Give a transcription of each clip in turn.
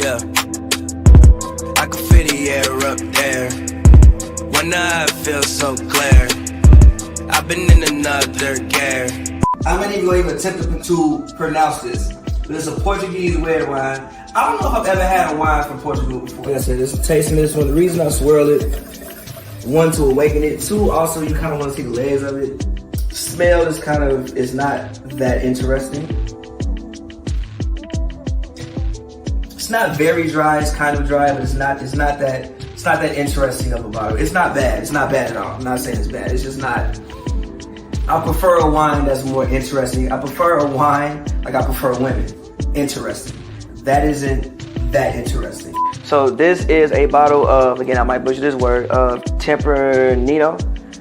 Yeah, I can feel the air up there. When I feel so clear, I've been in another gear. How many of you even attempted to pronounce this? But it's a Portuguese red wine. I don't know if I've ever had a wine from Portugal before. Like I said, just tasting this one. The reason I swirl it, one, to awaken it. Two, also you kind of want to see the layers of it. Smell is is not that interesting. It's not very dry. It's kind of dry, but it's not that interesting of a bottle. It's not bad. It's not bad at all. I'm not saying it's bad. It's just not. I prefer a wine that's more interesting. I prefer a wine like I prefer women. Interesting. That isn't that interesting. So this is a bottle of, again, I might butcher this word, of Tempranillo.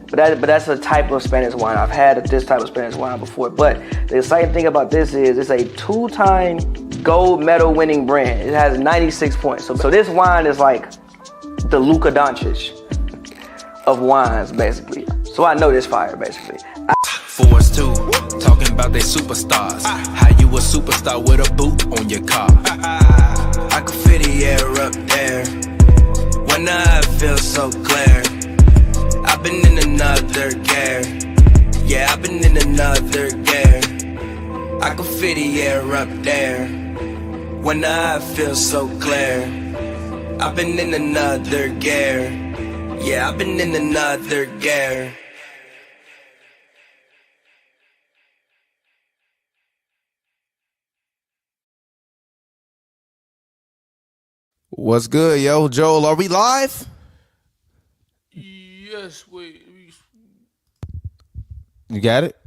But that's a type of Spanish wine. I've had this type of Spanish wine before. But the exciting thing about this is it's a 2-time gold medal winning brand. It has 96 points. So this wine is like the Luka Doncic of wines, basically. So I know this fire, basically. Force 2, talking about they superstars. How you a superstar with a boot on your car? I can feel the air up there. When I feel so clear, I've been in another gear. Yeah, I've been in another gear. I can feel the air up there. When I feel so clear, I've been in another gear. Yeah, I've been in another gear. What's good, yo? Joel, are we live? Yes, wait. You got it?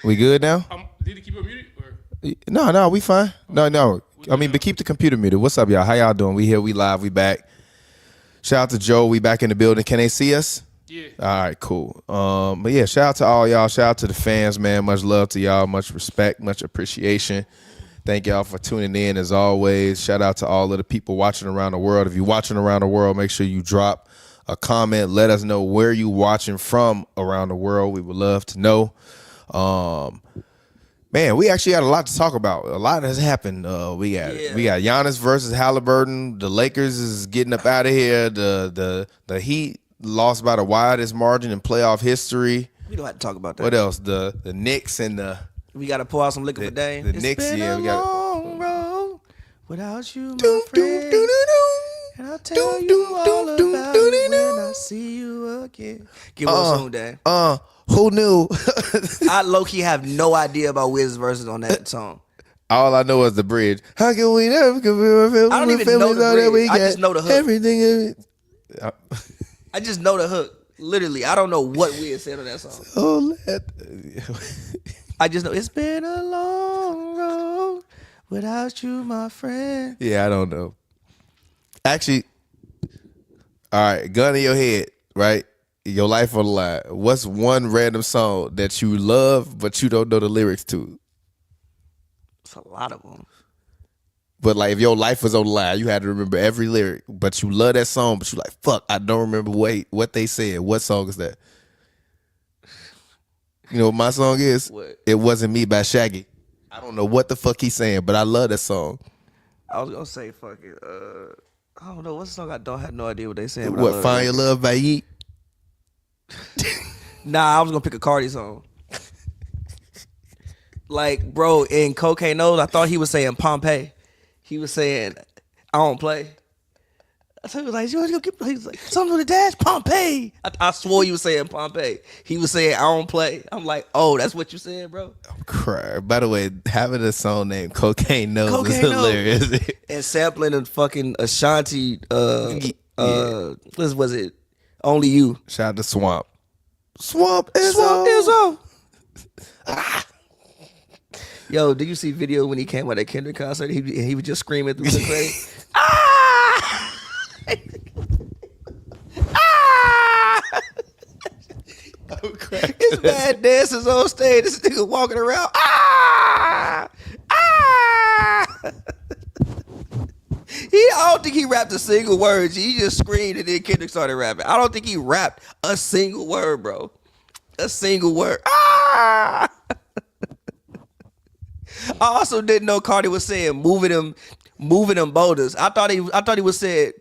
We good now? Did he keep it muted? Or? No, we fine. No. I mean, but keep the computer muted. What's up, y'all? How y'all doing? We here, we live, we back. Shout out to Joe, we back in the building. Can they see us? Yeah. All right, cool. But yeah, shout out to all y'all. Shout out to the fans, man. Much love to y'all. Much respect, much appreciation. Thank y'all for tuning in as always. Shout out to all of the people watching around the world. If you're watching around the world, make sure you drop a comment. Let us know where you watching from around the world. We would love to know. Man, we actually had a lot to talk about. A lot has happened. We got Giannis versus Halliburton. The Lakers is getting up out of here. The Heat lost by the widest margin in playoff history. We don't have to talk about that. What else? The Knicks and the we gotta pour out some liquor for Dame. The Knicks, yeah, we got long road without you, my friend. And I'll tell you all about it when I see you again. Give us a song, Dame. Who knew? I low-key have no idea about Wiz's verses on that song. All I know is the bridge. How can we never compare our family? I don't even know the bridge. I just know the hook. Everything. I just know the hook. Literally, I don't know what Wiz said on that song. I just know it's been a long road without you, my friend. Yeah, I don't know. Actually, all right, gun in your head, right? Your life on the line. What's one random song that you love but you don't know the lyrics to? It's a lot of them. But like, if your life was on the line, you had to remember every lyric. But you love that song, but you like, fuck, I don't remember what they said. What song is that? You know what my song is? What? It Wasn't Me by Shaggy. I don't know what the fuck he's saying, but I love that song. I was gonna say fucking I don't know what's the song. I don't have no idea what they saying. What, Find Your Love by Yeet? Nah, I was gonna pick a Cardi song. Like, bro, in Cocaine Nose, I thought he was saying Pompeii. He was saying, I don't play. So he was like, he was like, something on the dash, Pompeii. I swore you were saying Pompeii. He was saying, I don't play. I'm like, oh, that's what you said, bro? I'm crying. By the way, having a song named Cocaine Nose is hilarious. And sampling a fucking Ashanti, what was it? Only You. Shout out to Swamp. Swamp is on. Yo, did you see video when he came at that Kendrick concert? He was just screaming through the crowd. Ah! Ah! I'm crying. It's bad dancers on stage. This nigga walking around. Ah! Ah! I don't think he rapped a single word. He just screamed and then Kendrick started rapping. I don't think he rapped a single word, bro. A single word. Ah! I also didn't know Cardi was saying moving them boulders. I thought he was saying.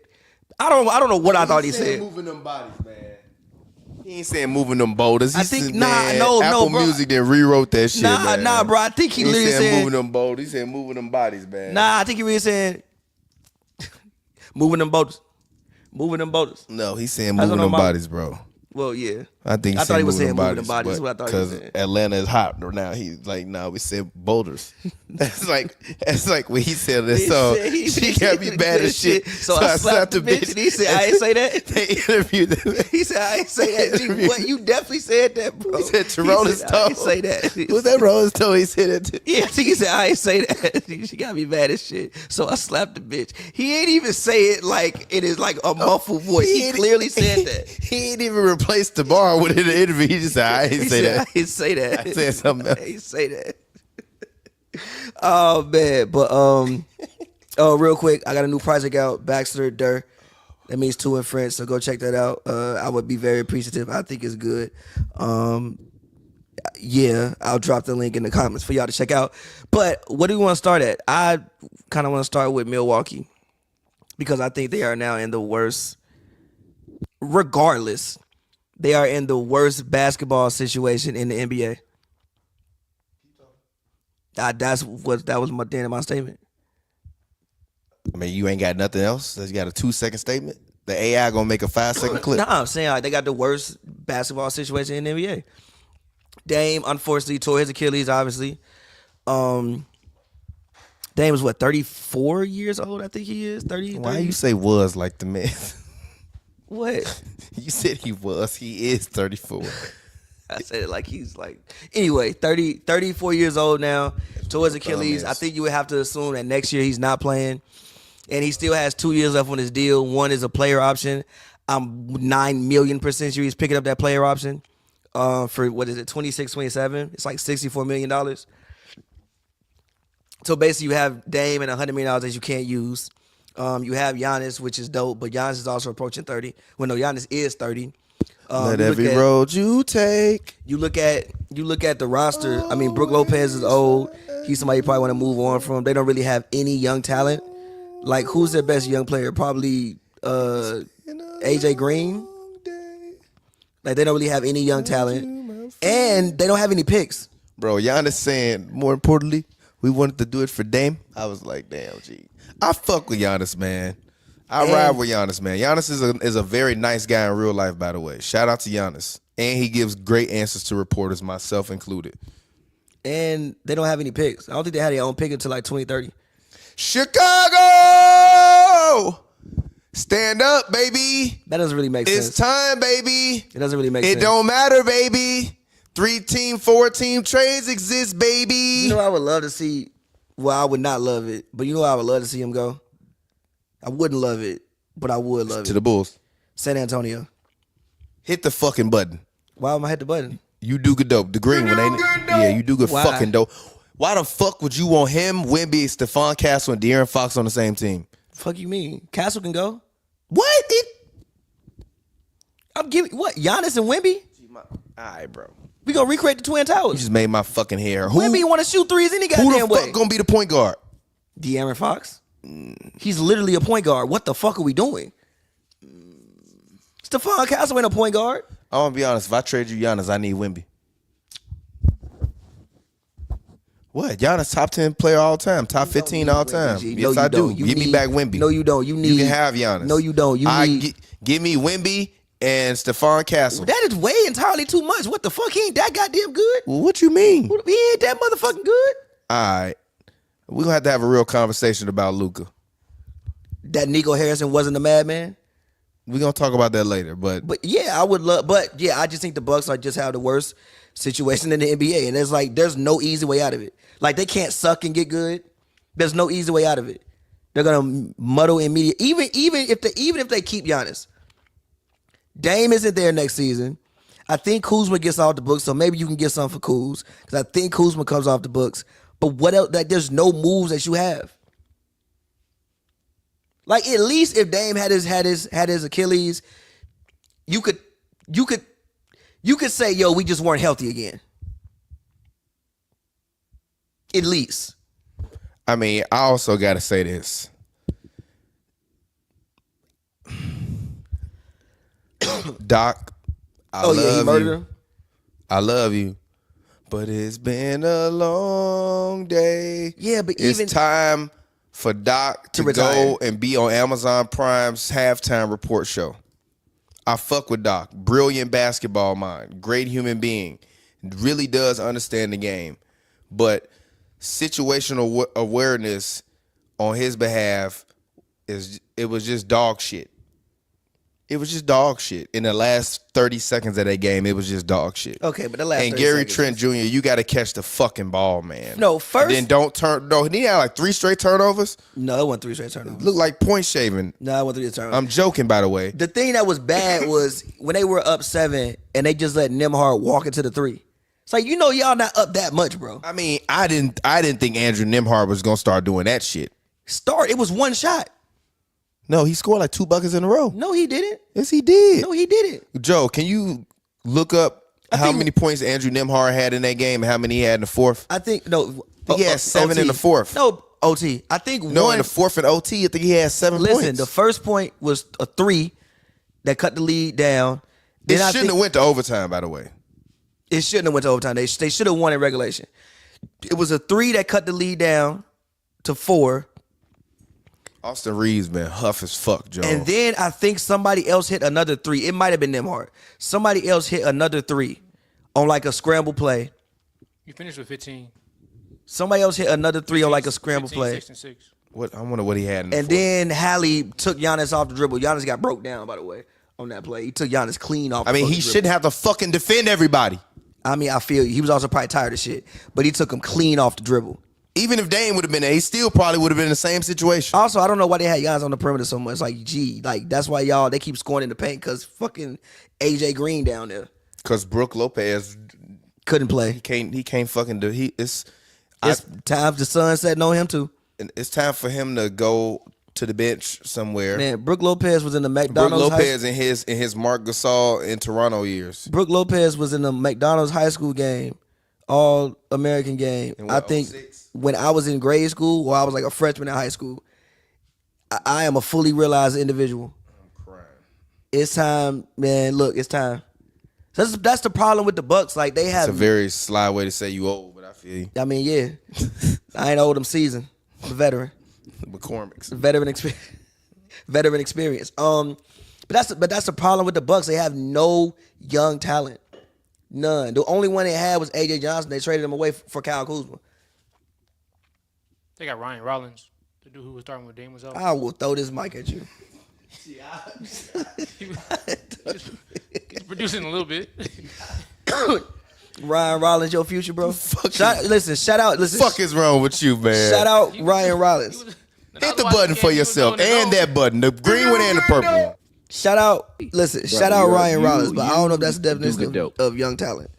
I don't know what I thought he said. Moving them bodies, man. He ain't saying moving them boulders. I think no, Apple bro. Music then rewrote that shit. Nah, bro. I think he literally said moving them boulders. He said moving them bodies, man. Nah, I think he really said moving them boulders. Moving them boulders. No, he's saying moving them bodies, bro. Well, yeah. I think I thought he was saying moving them bodies. That's what I thought he was saying. Because Atlanta is hot now. He's like, no, we said boulders. That's like when he said this song. She got me bad as shit. So I slapped the bitch and he said, I ain't say that. They interviewed him. He said, I ain't say that. G, what? You definitely said that, bro. He said to Rolling Stone. I ain't say that. Was that Rolling Stone? He said it too. Yeah, I think he said, I ain't say that. She got me bad as shit. So I slapped the bitch. He ain't even say it like it is like a muffled voice. He clearly said that. He ain't even replaced the bar with an interview. He just said, I ain't say that. I didn't say that. I said something else. I didn't say that. Oh man, but real quick, I got a new project out, Baxter Durr. That means two in French, so go check that out. I would be very appreciative. I think it's good. Yeah, I'll drop the link in the comments for y'all to check out. But what do we want to start at? I kind of want to start with Milwaukee because I think they are now in the worst. Regardless, they are in the worst basketball situation in the NBA. That was my end of my statement. I mean, you ain't got nothing else? You got a 2-second statement? The AI gonna make a 5-second clip? No, I'm saying like, they got the worst basketball situation in the NBA. Dame, unfortunately, tore his Achilles, obviously. Dame was, 34 years old, I think he is? 30? Why you say was like the man? What? You said he was. He is 34. I said it like he's like... Anyway, 34 years old now, tore his Achilles. I think you would have to assume that next year he's not playing. And he still has 2 years left on his deal. One is a player option. I'm 9 million% sure he's picking up that player option for, what is it, 26, 27? It's like $64 million. So basically you have Dame and $100 million that you can't use. You have Giannis, which is dope, but Giannis is also approaching 30. Well, no, Giannis is 30. Let every road you take. You look at the roster. I mean, Brook Lopez is old. He's somebody you probably want to move on from. They don't really have any young talent. Like, who's their best young player? Probably AJ Green. Like, they don't really have any young talent. And they don't have any picks. Bro, Giannis saying, more importantly, we wanted to do it for Dame. I was like, damn, G. I fuck with Giannis, man. I ride with Giannis, man. Giannis is a very nice guy in real life, by the way. Shout out to Giannis. And he gives great answers to reporters, myself included. And they don't have any picks. I don't think they had their own pick until like 2030. Chicago! Stand up, baby. That doesn't really make sense. It's time, baby. It doesn't really make sense. It don't matter, baby. 3-team, 4-team trades exist, baby. You know I would love to see, well, I would not love it, but you know I would love to see him go? I wouldn't love it, but I would love it. To the Bulls. San Antonio. Hit the fucking button. Why am I hit the button? You do good dope. The green one, ain't it? Yeah, you do good fucking dope. Why the fuck would you want him, Wemby, Stephon Castle, and De'Aaron Fox on the same team? Fuck you mean? Castle can go? What? I'm giving, what, Giannis and Wemby? All right, bro. We gonna recreate the Twin Towers. You just made my fucking hair. Wemby want to shoot threes any goddamn way. Who the fuck gonna be the point guard? De'Aaron Fox? He's literally a point guard. What the fuck are we doing? Stephon Castle ain't a point guard. I'm gonna be honest. If I trade you Giannis, I need Wemby. What? Giannis top 10 player all time, top 15 all time. Yes, I do. Give me back Wemby. No, you don't. You can have Giannis. No, you don't. Give me Wemby and Stephon Castle. That is way entirely too much. What the fuck? He ain't that goddamn good. Well, what you mean? He ain't that motherfucking good. All right. We're gonna have a real conversation about Luka. That Nico Harrison wasn't a madman. We're gonna talk about that later, but yeah, I would love. But yeah, I just think the Bucks just have the worst situation in the NBA, and there's no easy way out of it. Like, they can't suck and get good. There's no easy way out of it. They're gonna muddle in media. Even if they keep Giannis, Dame isn't there next season. I think Kuzma gets off the books, so maybe you can get something for Kuz, because I think Kuzma comes off the books. But what else? Like, there's no moves that you have. Like, at least if Dame had his Achilles, you could say, yo, we just weren't healthy again. At least. I mean, I also got to say this. Doc, I love he murdered you. him? I love you. But it's been a long day. Yeah, but it's even time for Doc to go and be on Amazon Prime's halftime report show. I fuck with Doc. Brilliant basketball mind. Great human being. Really does understand the game. But situational awareness on his behalf it was just dog shit. It was just dog shit. In the last 30 seconds of that game, it was just dog shit. Okay, but the last And 30 Gary seconds. Trent Jr., you got to catch the fucking ball, man. No, first. And then don't turn. No, he had like 3 straight turnovers. No, it wasn't 3 straight turnovers. Looked like point shaving. No, it wasn't 3 turnovers. I'm joking, by the way. The thing that was bad was when they were up 7 and they just let Nembhard walk into the 3. It's like, y'all not up that much, bro. I mean, I didn't think Andrew Nembhard was gonna start doing that shit. It was one shot. No, he scored like 2 buckets in a row. No, he didn't. Yes, he did. No, he didn't. Joe, can you look up how many points Andrew Nembhard had in that game and how many he had in the fourth? I think no. He had 7 in the fourth. No, OT. I think No, in the fourth and OT, I think he had 7 points. Listen, the first point was a 3 that cut the lead down. It shouldn't have went to overtime, by the way. It shouldn't have went to overtime. They should have won in regulation. It was a 3 that cut the lead down to 4. Austin Reeves been huff as fuck, Joe. And then I think somebody else hit another 3. It might have been Nembhard. Somebody else hit another 3 on like a scramble play. You finished with 15. Somebody else hit another 3 on like a scramble 15, play. 6 and 6. What I wonder what he had in the And fourth. then Hallie took Giannis off the dribble. Giannis got broke down, by the way, on that play. He took Giannis clean off the I mean, he dribble. shouldn't have to fucking defend everybody. I mean, I feel you. He was also probably tired of shit. But he took him clean off the dribble. Even if Dame would have been there, he still probably would have been in the same situation. Also, I don't know why they had Giannis on the perimeter so much. Like, that's why they keep scoring in the paint because fucking AJ Green down there Because Brook Lopez couldn't play. he can't fucking do It's time the sun setting on him too. it's time for him to go to the bench somewhere. Man, Brook Lopez was in the Brook McDonald's. Lopez in his Mark Gasol in Toronto years. Brook Lopez was in the McDonald's high school game, all American game. In I what, think 06? when I was in grade school, or I was like a freshman in high school, I am a fully realized individual. I'm crying. It's time, man. Look, it's time. That's the problem with the Bucks. Like they have. It's a very sly way to say you old, but I feel you. I mean, yeah. I ain't old. I'm seasoned. I'm a veteran. McCormick's. Veteran experience. But that's the problem with the Bucks. They have no young talent. None. The only one they had was AJ Johnson. They traded him away for Kyle Kuzma. They got Ryan Rollins, the dude who was starting with Dame was out. I will throw this mic at you. He's producing a little bit. Ryan Rollins, your future, bro. Shout out. Fuck is wrong with you, man? Shout out Ryan Rollins. Hit the button for yourself and that button, the green one and the purple one. Shout out. Listen. Shout out Ryan Rollins, but I don't know if that's the do definition good of young talent.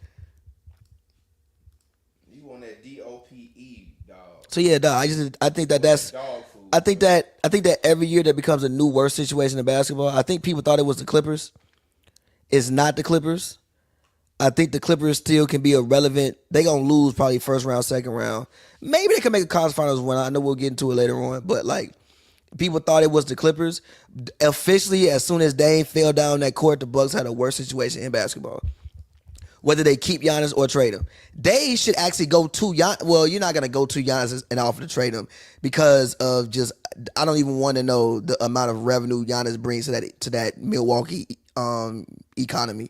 You on that DOPE, dog? So yeah, dog. I think that's. Dog food. I think that every year there becomes a new worse situation in basketball. I think people thought it was the Clippers. It's not the Clippers. I think the Clippers still can be irrelevant. They gonna lose probably first round, second round. Maybe they can make a conference finals win. I know we'll get into it later on, but like people thought it was the Clippers. Officially, as soon as Dame fell down that court, the Bucks had a worse situation in basketball. Whether they keep Giannis or trade him, they should actually go to Giannis. Well, you're not gonna go to Giannis and offer to trade him because of just I don't even want to know the amount of revenue Giannis brings to that Milwaukee economy.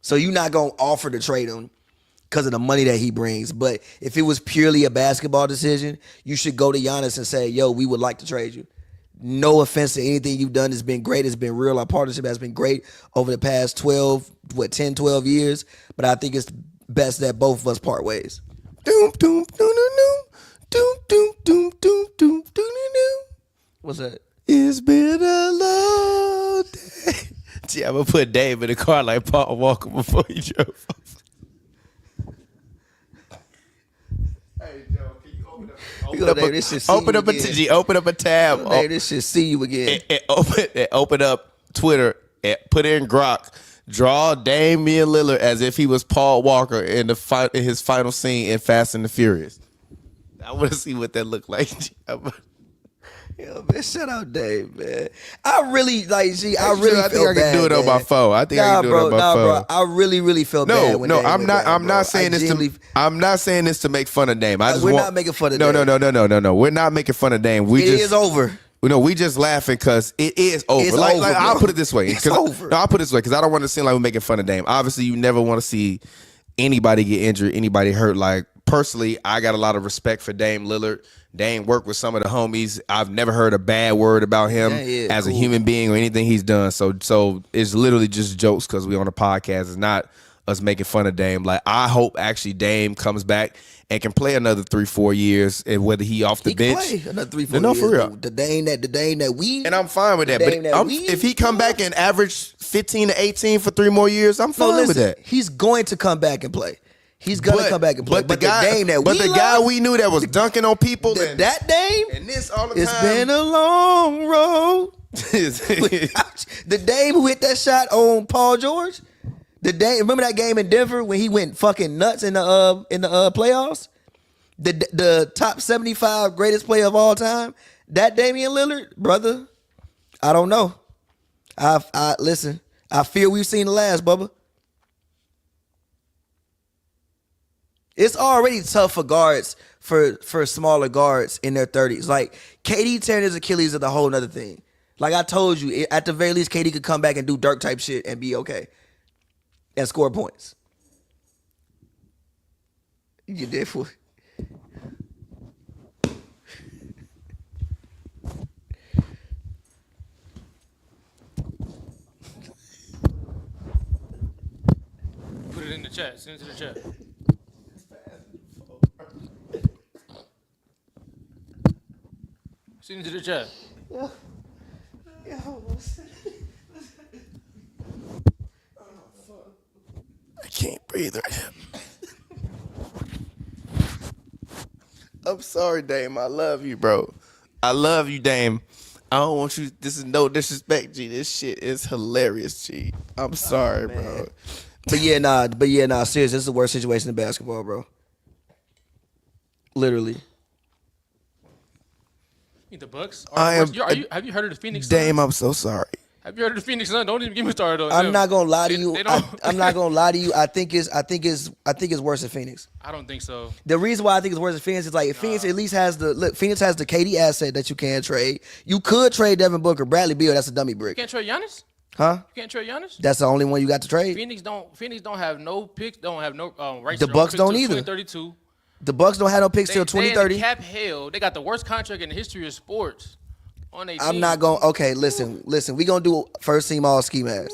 So you're not going to offer to trade him because of the money that he brings. But if it was purely a basketball decision, you should go to Giannis and say, yo, we would like to trade you. No offense to anything you've done. It's been great. It's been real. Our partnership has been great over the past 10, 12 years. But I think it's best that both of us part ways. Doom, doom, doom, doom, doom, doom, doom, doom, doom, doom, doom. What's that? It's been a long day. Gee, I'm gonna put Dave in the car like Paul Walker before he drove off. Hey Joe, can you open up a tab? Hey, this shit see you again. And open up Twitter and put in Grok. Draw Damian Lillard as if he was Paul Walker in his final scene in Fast and the Furious. I want to see what that look like. Yo, man, shout out Dave, man. I really like. G, I really I feel think I can do it on my phone. I think I can do it on my phone. Bro, I really felt bad. No, I'm not. I'm not saying this to. I'm not saying this to make fun of Dame. We're not making fun of Dame. No. We're not making fun of Dame. It is over. No, we just laughing because it is over. It's like, over, like I'll put it this way. It's over. No, I'll put it this way because I don't want to seem like we're making fun of Dame. Obviously, you never want to see anybody get injured, anybody hurt. Like personally, I got a lot of respect for Dame Lillard. Dame worked with some of the homies. I've never heard a bad word about him as a human being or anything he's done. So it's literally just jokes because we on a podcast. It's not us making fun of Dame. Like I hope actually Dame comes back and can play another 3-4 years, and whether he off the bench, play another 3-4 years. No, for real. The Dame that we, and I'm fine with that. But if he come back and average 15 to 18 for 3 more years, I'm fine with that. He's going to come back and play. He's gonna come back and play. But the guy we knew that was dunking on people, that Dame, and this all the time. It's been a long road. The Dame who hit that shot on Paul George. The Dame, remember that game in Denver when he went fucking nuts in the playoffs? The top 75 greatest player of all time. That Damian Lillard, brother. I don't know. I listen. I fear we've seen the last, Bubba. It's already tough for guards, for smaller guards in their 30s. Like, KD tearing his Achilles is a whole nother thing. Like I told you, at the very least, KD could come back and do Dirk type shit and be okay. And score points. You did for Put it in the chat. Send it to the chat. Send it to the chat. I can't breathe right now. I'm sorry, Dame. I love you, bro. I love you, Dame. I don't want you. This is no disrespect, G. This shit is hilarious, G. I'm sorry, bro. But yeah, nah. Seriously, this is the worst situation in basketball, bro. Literally. The Bucks? have you heard of the Phoenix Suns? Dame, I'm so sorry. Have you heard of the Phoenix Suns? Don't even get me started on I'm them. not gonna lie to you. They I'm not gonna lie to you. I think it's worse than Phoenix. I don't think so. The reason why I think it's worse than Phoenix is like Phoenix at least has Phoenix has the KD asset that you can trade. You could trade Devin Booker, Bradley Beal. That's a dummy brick. You can't trade Giannis? Huh? You can't trade Giannis? That's the only one you got to trade. Phoenix don't have no picks. Don't have no rights. The Bucks don't either. 2032. The Bucks don't have no picks till 2030. They cap hell. They got the worst contract in the history of sports. On their I'm team. not going. Okay, listen. We gonna do first team all ski mask.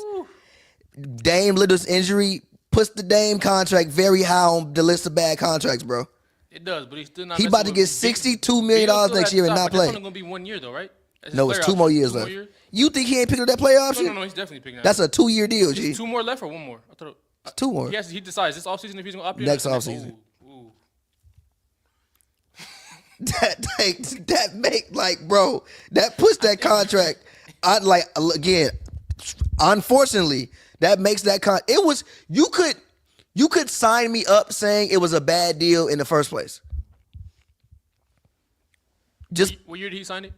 Dame Lillard's injury puts the Dame contract very high on the list of bad contracts, bro. It does, but he's still not. He about to get $62 million next year and not play. It's only gonna be 1 year though, right? No, it's 2 more years left. You think he ain't picking up that playoff shit? No, he's definitely picking up. That's a 2-year deal, G. 2 more left or 1 more? I thought it's 2 more. He decides this offseason if he's gonna opt in. Next offseason. That make like, bro, that puts that contract. Unfortunately, that makes that it was you could sign me up saying it was a bad deal in the first place. Just what year did he sign it?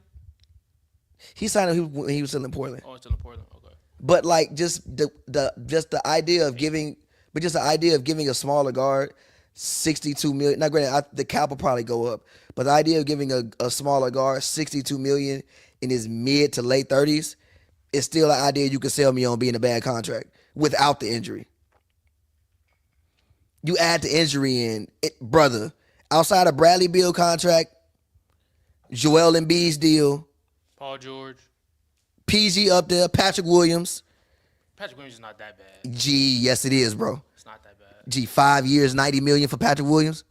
He signed it when he was still in Portland. Oh, it's still in Portland. Okay. But like just the idea of giving a smaller guard $62 million. Now, granted, the cap will probably go up, but the idea of giving a smaller guard $62 million in his mid to late 30s is still an idea you can sell me on being a bad contract without the injury. You add the injury in, brother. Outside of Bradley Beal contract, Joel Embiid's deal, Paul George, PG up there, Patrick Williams. Patrick Williams is not that bad. Gee, yes it is, bro. It's not that bad. Gee, 5 years, $90 million for Patrick Williams.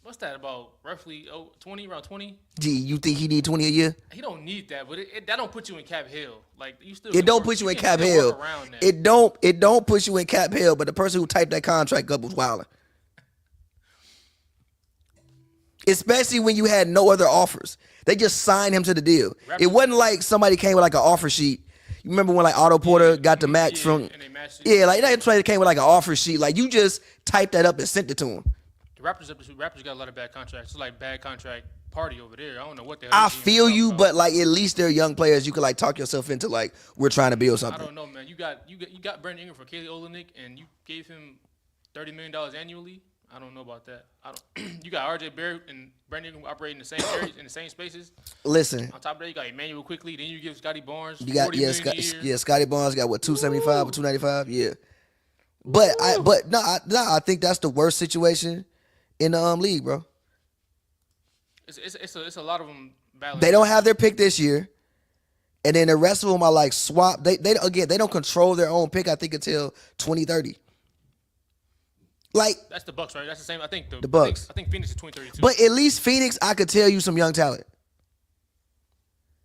What's that about? Roughly 20, around 20. Gee, you think he need 20 a year? He don't need that, but that don't put you in cap hell. Like you still. It don't put you in cap hell. It don't put you in cap hell. But the person who typed that contract up was wilding. Especially when you had no other offers. They just signed him to the deal. It wasn't like somebody came with like an offer sheet. You remember when like Otto Porter got the max from? And they matched it. Yeah, like that somebody came with like an offer sheet. Like you just typed that up and sent it to him. The Raptors got a lot of bad contracts. It's like bad contract party over there. I don't know what the hell. I this GM feel is you, talking but about. like at least they're young players. You could like talk yourself into like we're trying to build I something. don't know, man. You got Brandon Ingram for Kelly Olynyk, and you gave him $30 million annually. I don't know about that. You got RJ Barrett and Brandon Ingram operating in the same areas in the same spaces. Listen, On top of that, you got Emmanuel quickly. Then you give Scotty Barnes you got $40 million a year. Scotty Barnes got what 275 or 295, yeah. But I think that's the worst situation in the league, bro. It's a lot of them battling. They don't have their pick this year, and then the rest of them are like swap. They don't control their own pick. I think until 2030. Like That's the Bucks, right? That's the same. I think the Bucks. I think Phoenix is 2032. But at least Phoenix, I could tell you some young talent.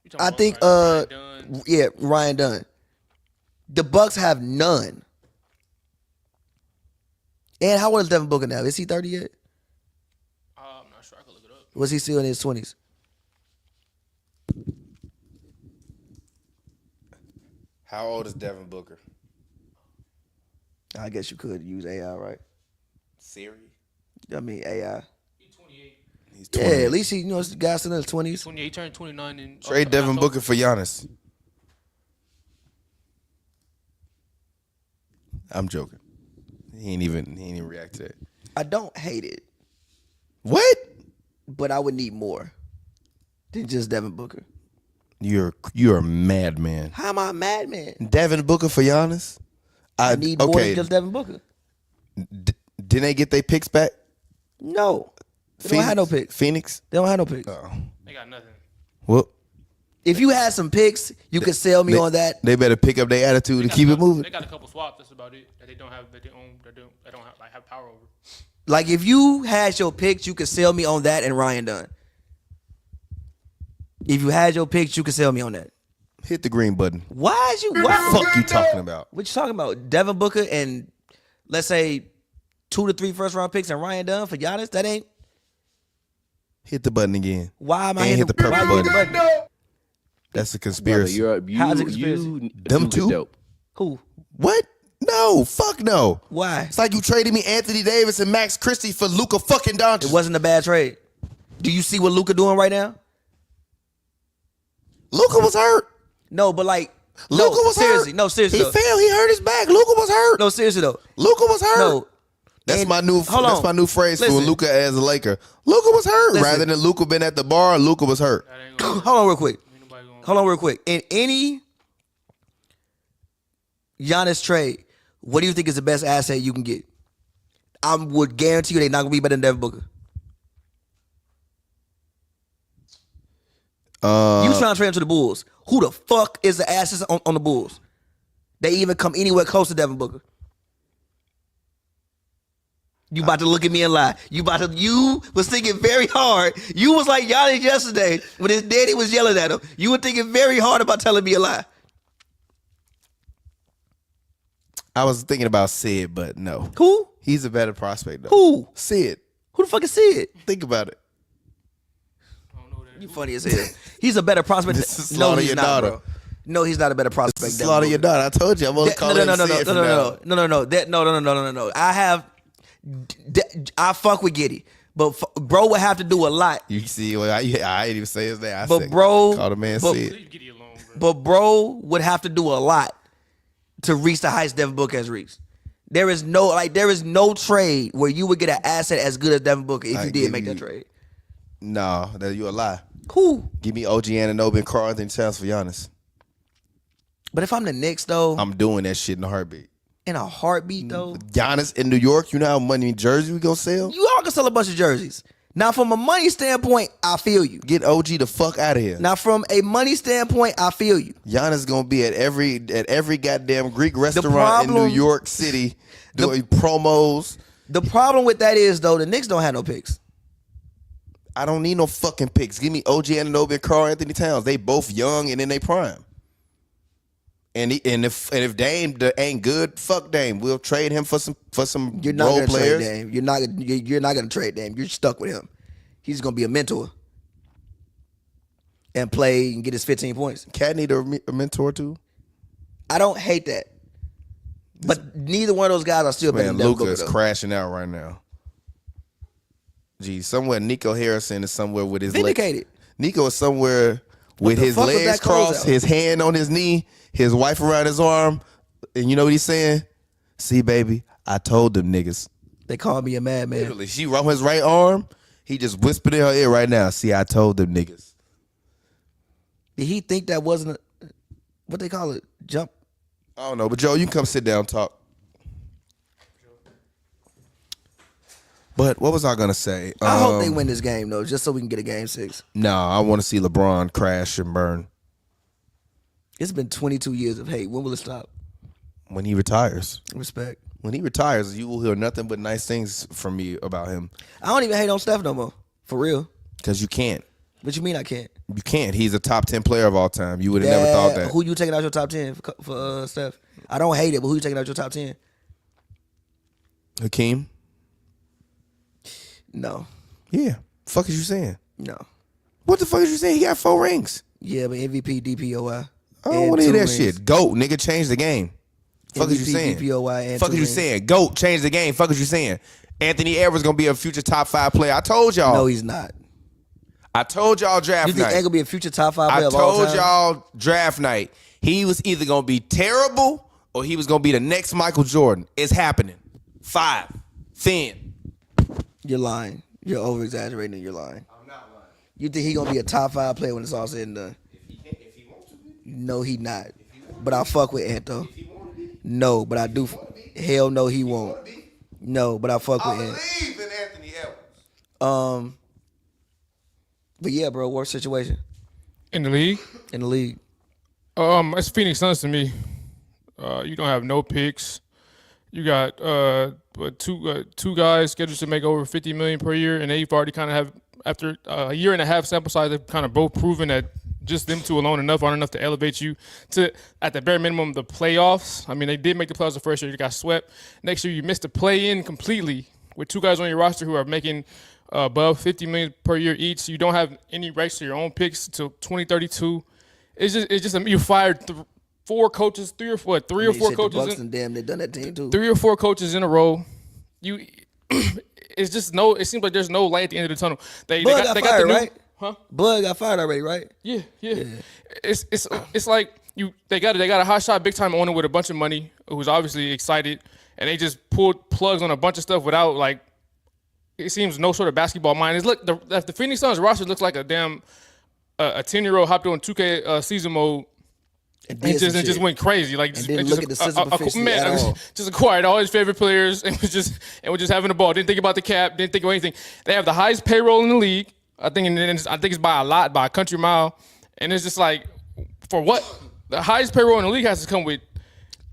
You talking I about think, Bucks, right? Ryan Dunn. yeah, Ryan Dunn. The Bucks have none. And how old is Devin Booker now? Is he 30 yet? I'm not sure. I can look it up. Was he still in his 20s? How old is Devin Booker? I guess you could use AI, right? Siri. I mean AI. He's 28. He's Yeah, 20. at least he, the guy's still in his 20s. 28. He turned 29 in Trade Devin October. Booker for Giannis. I'm joking. He ain't even react to it. I don't hate it, What? but I would need more than just Devin Booker. You're a madman. How am I a madman? Devin Booker for Giannis? I need more than just Devin Booker. Didn't they get their picks back? No. They don't have no picks. Phoenix? They don't have no picks. They got nothing. Well, If you had some picks, you could sell me on that. they better pick up their attitude and keep it moving. They got a couple swaps. That's about it. That they don't have. That they own. They don't have, like, have power over. Like if you had your picks, you could sell me on that and Ryan Dunn. If you had your picks, you could sell me on that. Hit the green button. Why is you? What the fuck you talking about? What you talking about? Devin Booker and let's say 2 to 3 first round picks and Ryan Dunn for Giannis. That ain't. Hit the button again. Why am I And hitting hit the purple why you hit button. the button? That's a Brother, conspiracy. How's it conspiracy? Them two? Dope. Who? What? No, fuck no. Why? It's like you traded me Anthony Davis and Max Christie for Luka fucking Doncic. It wasn't a bad trade. Do you see what Luka doing right now? Luka was hurt. No, but like Luka was seriously, hurt. No, seriously. He though. fell. He hurt his back. Luka was hurt. No, seriously though. Luka was hurt. No. That's And- my new. hold That's on. my new phrase Listen. for Luka as a Laker. Luka was hurt. Listen. Rather than Luka been at the bar, Luka was hurt. That ain't gonna. Hold on real quick. Ain't nobody gonna. Hold on real quick. In any Giannis trade, what do you think is the best asset you can get? I would guarantee you they're not gonna be better than Devin Booker. You trying to trade him to the Bulls? Who the fuck is the assets on the Bulls? They even come anywhere close to Devin Booker. You about to look at me and lie. You was thinking very hard. You was like Giannis yesterday when his daddy was yelling at him. You were thinking very hard about telling me a lie. I was thinking about Sid, but no. Who? He's a better prospect though. Who? Sid. Who the fuck is Sid? Think about it. I don't know who that is. You funny as hell. He's a better prospect. This is No, slaughter he's your not, daughter. bro. No, he's not a better prospect. than Slaughter your Booker. daughter. I told you. I'm only calling No. Sid from now on. I fuck with Giddy, but bro would have to do a lot. You see, well, I ain't even say his name. I But said, bro- call the man but- Sid. Leave Giddy alone, bro. But bro would have to do a lot to reach the heights Devin Booker has reached. There is no trade where you would get an asset as good as Devin Booker if I you give did make you- that trade. No, that you a lie. Cool. Give me OG Anunoby and Karl Anthony Towns for Giannis. But if I'm the Knicks though, I'm doing that shit in a heartbeat. in a heartbeat though, Giannis in New York, you know how many jerseys we gonna sell? you all can sell a bunch of jerseys. Now from a money standpoint, I feel you. Get OG the fuck out of here. Now from a money standpoint, I feel you. Giannis gonna be at every goddamn Greek restaurant in problem- New York City doing promos. The problem with that is though, the Knicks don't have no picks. I don't need no fucking picks. Give me OG Anunoby and Karl Anthony Towns. They both young and in their prime. And if Dame ain't good, fuck Dame. We'll trade him for some You're not role gonna players. trade Dame. You're not gonna trade Dame. You're stuck with him. He's gonna be a mentor and play and get his 15 points. Cat need a mentor too. I don't hate that, but neither one of those guys are still better Man, than Devin Luka Booker. is though. crashing out right now. Gee, somewhere Nico Harrison is somewhere with his Vindicated. Nico is somewhere with the his fuck was legs that closeout? crossed, his hand on his knee, his wife around his arm, and you know what he's saying? See, baby, I told them niggas. They called me a madman. Literally, she wrung his right arm. He just whispered in her ear right now. See, I told them niggas. Did he think that wasn't what they call it? Jump. I don't know, but Joe, you can come sit down and talk. But what was I gonna say? I hope they win this game though, just so we can get a game 6. Nah, I want to see LeBron crash and burn It's been 22 years of hate. When will it stop? when he retires. Respect. When he retires, you will hear nothing but nice things from me about him. I don't even hate on Steph no more. For real. Because you can't. What you mean I can't? You can't. He's a top 10 player of all time. You would have never thought that. Who you taking out your top 10 for Steph? I don't hate it, but who you taking out your top 10? Hakeem? No. Yeah. Fuck is you saying? No. What the fuck is you saying? He got 4 rings. Yeah, but MVP, DPOI. I don't want to hear that shit. GOAT, nigga, change the game. Fuck is you MVP, saying? DPOI, and Fuck 2 is you rings. saying? GOAT, change the game. Fuck is you saying? Anthony Edwards gonna be a future top 5 player. I told y'all. No, he's not. I told y'all draft You think night. Ain't gonna be a future top 5 player I of all told time? y'all draft night. He was either gonna be terrible or he was gonna be the next Michael Jordan. It's happening. 5, 10. You're lying. You're over exaggerating. You're lying. I'm not lying. You think he gonna be a top 5 player when it's all said and done? If he wants to be. No, he not. But I fuck with Anto. No, but I do. Hell no, he won't. No, but I fuck with Ant. believe in Anthony Edwards. But yeah, bro, worst situation In the league, in the league. it's Phoenix Suns to me. You don't have no picks. You got two guys scheduled to make over $50 million per year, and they've already kind of have, after a year and a half sample size, they've kind of both proven that just them two alone aren't enough to elevate you to, at the bare minimum, the playoffs. I mean, they did make the playoffs the first year. You got swept. Next year, you missed the play-in completely with 2 guys on your roster who are making above $50 million per year each. You don't have any rights to your own picks until 2032. It's just you fired 4 coaches, 3 or 4 The coaches. Bucks and damn, they done that team too. 3 or 4 coaches in a row. It's just no. It seems like there's no light at the end of the tunnel. They Bud got got the fired, new, right? Huh? Bud got fired already, right? Yeah. It's like they got a hot shot big time owner with a bunch of money who's obviously excited, and they just pulled plugs on a bunch of stuff without like. It seems no sort of basketball mind. The Phoenix Suns roster looks like a damn a 10-year-old hopped on 2K season mode. And just went crazy. Like, and didn't look at the system efficiently at all. Just acquired all his favorite players and was just having the ball. Didn't think about the cap. Didn't think of anything. They have the highest payroll in the league. I think it's by a lot, by a country mile. And it's just like, for what? The highest payroll in the league has to come with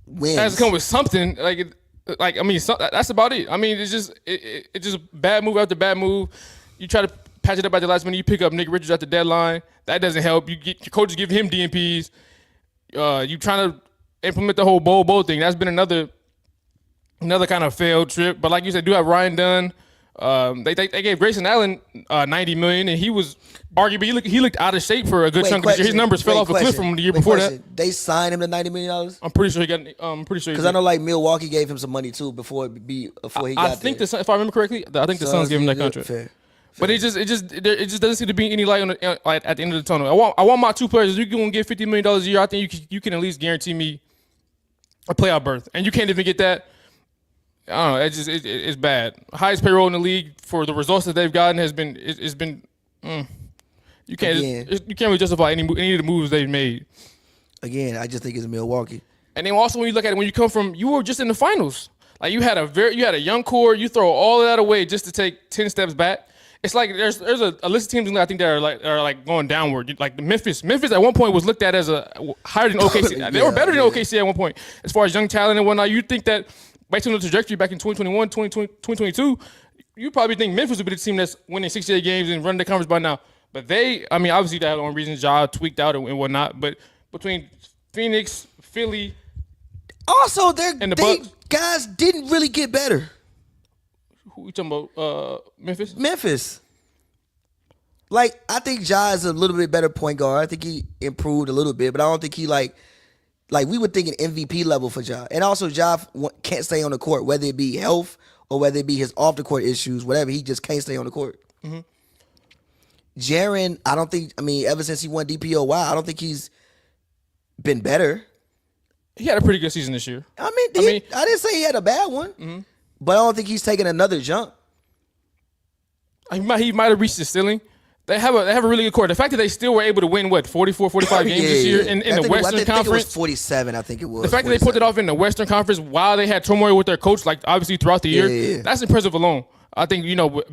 wins. Has to come with something. That's about it. I mean, it's just bad move after bad move. You try to patch it up at the last minute. You pick up Nick Richards at the deadline. That doesn't help. Your coaches give him DNPs. You trying to implement the whole bowl thing. That's been another kind of failed trip. But like you said, do have Ryan Dunn. They gave Grayson Allen $90 million, and he was arguably he looked out of shape for a good chunk of the year. His numbers fell off a cliff from the year before that. They signed him to $90 million. I'm pretty sure he got. I'm pretty sure because I know like Milwaukee gave him some money too before he got. I think if I remember correctly, I think the Suns gave him that contract. Fair. But it just doesn't seem to be any light at the end of the tunnel. I want my 2 players. If you're gonna get $50 million a year, I think you can at least guarantee me a playoff berth, and you can't even get that. I don't know. It's bad. Highest payroll in the league for the results that they've gotten has been. It's been. You can't really justify any of the moves they've made. Again, I just think it's Milwaukee. And then also when you look at it, when you come from, you were just in the finals. Like you had a young core. You throw all of that away just to take 10 steps back. It's like there's a list of teams I think that are like going downward. Like the Memphis at one point was looked at as a higher than OKC. They were better than OKC at one point as far as young talent and whatnot. You think that based on the trajectory back in 2021, 2022, you probably think Memphis would be the team that's winning 68 games and running the conference by now. But obviously they have their own reasons. Ja tweaked out and whatnot. But between Phoenix, Philly, also they Bucks, guys didn't really get better. Who you talking about? Memphis? Memphis. Like, I think Ja is a little bit better point guard. I think he improved a little bit, but I don't think he like we were thinking MVP level for Ja. And also Ja can't stay on the court, whether it be health or whether it be his off the court issues, whatever, he just can't stay on the court. Mm-hmm. Jaren, ever since he won DPOY, I don't think he's been better. He had a pretty good season this year. I didn't say he had a bad one, but I don't think he's taking another jump. He might have reached his ceiling. They have a really good core. The fact that they still were able to win 44, 45 games this year in the Western Conference. I think it was 47. I think it was. The fact that they put it off in the Western Conference while they had turmoil with their coach, like obviously throughout the year, that's impressive alone. I think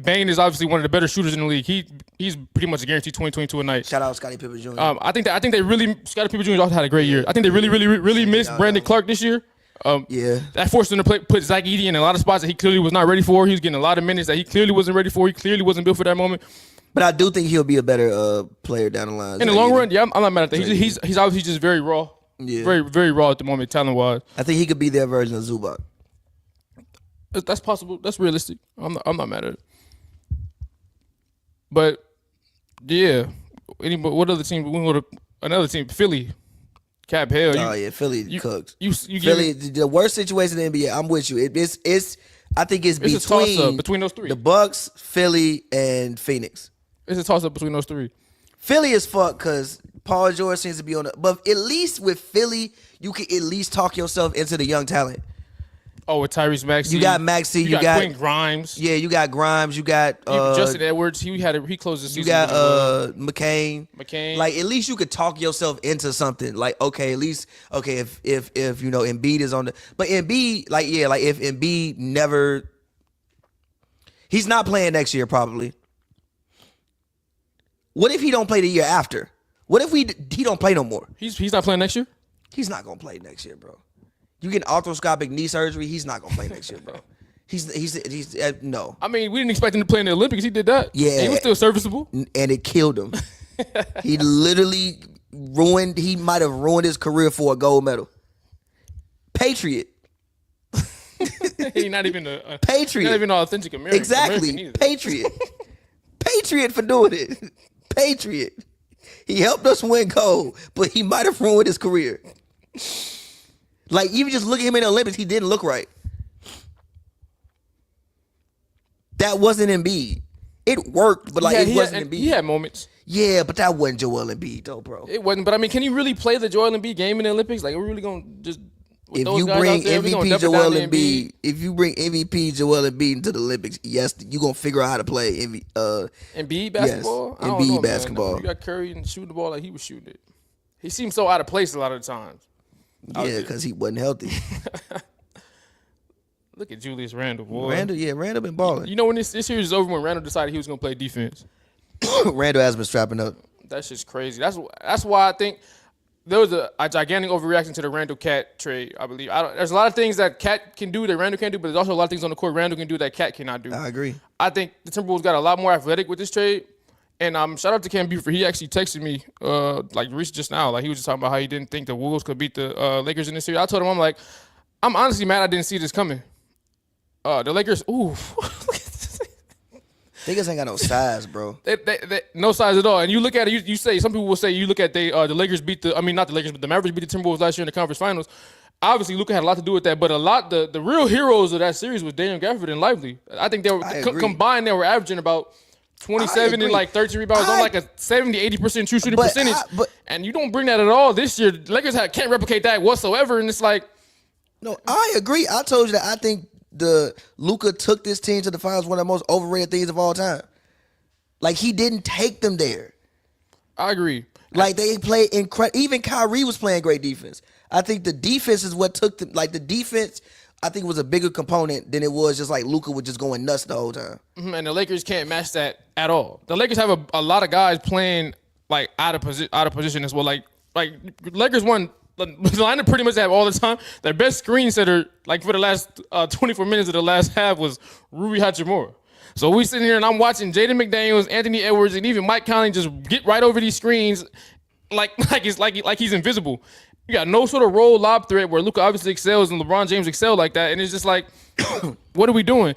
Bane is obviously one of the better shooters in the league. He's pretty much a guaranteed 20-22 a night. Shout out Scottie Pippen Jr. I think they really Scottie Pippen Jr. also had a great year. I think they really missed Brandon Clark this year. That forced him to put Zach Edey in a lot of spots that he clearly was not ready for. He was getting a lot of minutes that he clearly wasn't ready for. He clearly wasn't built for that moment. But I do think he'll be a better player down the line. In the long run, I'm not mad at that. He's obviously just very raw. Yeah. Very, very raw at the moment, talent-wise. I think he could be their version of Zubac. That's possible. That's realistic. I'm not mad at it. But, yeah. What other team? We can go to another team, Philly. Cap Hell. Philly cooked. Philly, the worst situation in the NBA. I'm with you. I think it's a toss-up between those three. The Bucks, Philly, and Phoenix. It's a toss-up between those three. Philly is fucked because Paul George seems to be on the... But at least with Philly, you can at least talk yourself into the young talent. Oh, with Tyrese Maxey. You got Maxey. You got Quentin Grimes. Yeah, you got Grimes. You got... Justin Edwards. He closed the season. You got McCain. McCain. Like, at least you could talk yourself into something. Like, okay, at least... Okay, if Embiid is on the... But Embiid, if Embiid never... He's not playing next year, probably. What if he don't play the year after? What if he don't play no more? He's not playing next year? He's not gonna play next year, bro. You get arthroscopic knee surgery, he's not gonna play next year, bro. He's no. I mean, we didn't expect him to play in the Olympics. He did that. Yeah, he was still serviceable, and it killed him. He literally ruined. He might have ruined his career for a gold medal. Patriot. He's not even a Patriot. Not even an authentic American. Exactly. American Patriot. Patriot for doing it. Patriot. He helped us win gold, but he might have ruined his career. Like, even just look at him in the Olympics, he didn't look right. That wasn't Embiid. It worked, but it wasn't Embiid. He had moments. Yeah, but that wasn't Joel Embiid, though, bro. It wasn't. But I mean, can you really play the Joel Embiid game in the Olympics? Like, we're really gonna just if you bring MVP Joel Embiid, if you bring MVP Joel Embiid into the Olympics, yes, you gonna figure out how to play Embiid basketball. Yes, Embiid basketball. Man. You got Curry and shooting the ball like he was shooting it. He seems so out of place a lot of the times. Yeah, because he wasn't healthy. Look at Julius Randle, boy. Randle been balling. You know when this series is over, when Randle decided he was gonna play defense. Randle has been strapping up. That's just crazy. That's why I think there was a gigantic overreaction to the Randle Cat trade, I believe. There's a lot of things that Cat can do that Randle can't do, but there's also a lot of things on the court Randle can do that Cat cannot do. I agree. I think the Timberwolves got a lot more athletic with this trade. And shout out to Cam Buford. He actually texted me just now. Like, he was just talking about how he didn't think the Wolves could beat the Lakers in this series. I told him, I'm honestly mad I didn't see this coming. The Lakers, ooh. Niggas ain't got no size, bro. They no size at all. And you look at it, you say, some people will say, you look at the Lakers beat not the Lakers, but the Mavericks beat the Timberwolves last year in the conference finals. Obviously, Luka had a lot to do with that, but the real heroes of that series was Daniel Gafford and Lively. I think they were combined. They were averaging about 27 and 13 rebounds on a 70-80% true shooting percentage. And you don't bring that at all this year. The Lakers can't replicate that whatsoever. And it's like, no, I agree. I told you that I think the Luka took this team to the finals, one of the most overrated things of all time. Like, he didn't take them there. I agree. Like, they played incredible. Even Kyrie was playing great defense. I think the defense is what took them. Like, the defense, I think, was a bigger component than it was just like Luka was just going nuts the whole time. And the Lakers can't match that at all. The Lakers have a lot of guys playing like out of position as well. Like Lakers won. The lineup pretty much have all the time. Their best screen setter, like for the last 24 minutes of the last half, was Rui Hachimura. So we sitting here and I'm watching Jaden McDaniels, Anthony Edwards, and even Mike Conley just get right over these screens, like he's invisible. You got no sort of roll lob threat where Luka obviously excels and LeBron James excel like that, and it's just like, what are we doing?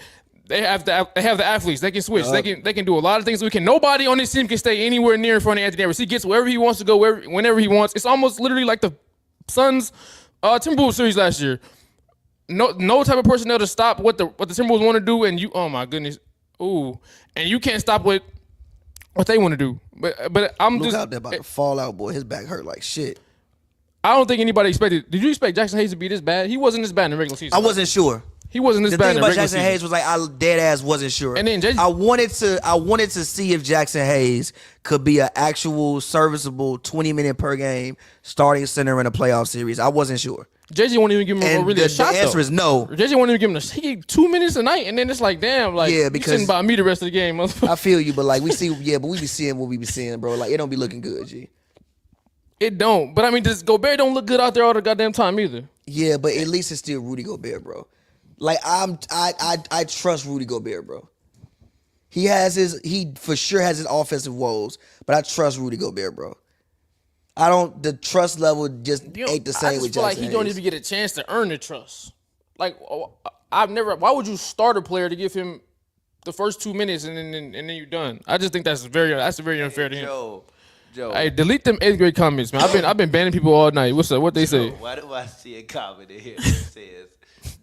They have the athletes. They can switch. They can do a lot of things. Nobody on this team can stay anywhere near in front of Anthony Edwards. He gets wherever he wants to go, whenever he wants. It's almost literally like the Suns Timberwolves series last year. no type of personnel to stop what the Timberwolves want to do, and you, oh my goodness, ooh, and you can't stop what they want to do. But I'm Luka just out there about to fall out, boy. His back hurt like shit. I don't think anybody expected. Did you expect Jackson Hayes to be this bad? He wasn't this bad in the regular season. I wasn't sure. He wasn't this The bad thing in the about regular Jackson season. Hayes was like I dead ass wasn't sure. And then I wanted to see if Jackson Hayes could be an actual serviceable 20-minute per game starting center in a playoff series. I wasn't sure. JJ won't even give him And a shot. the answer though. is no. JJ won't even give him he gave 2 minutes a night, and then it's like, damn, like Yeah, you because- sitting by me the rest of the game, motherfucker. I feel you, but like we see, but we be seeing what we be seeing, bro. Like it don't be looking good, G. It don't. But I mean, does Gobert don't look good out there all the goddamn time either. Yeah, but at least it's still Rudy Gobert, bro. Like I trust Rudy Gobert, bro. He for sure has his offensive woes, but I trust Rudy Gobert, bro. The trust level just ain't the same I just with feel like Jackson he don't Hayes. even get a chance to earn the trust. Like why would you start a player to give him the first 2 minutes and then you're done? I just think that's very unfair to him. Joe. Hey, delete them 8th grade comments, man. I've been banning people all night. What's up? What they say? Why do I see a comment in here that says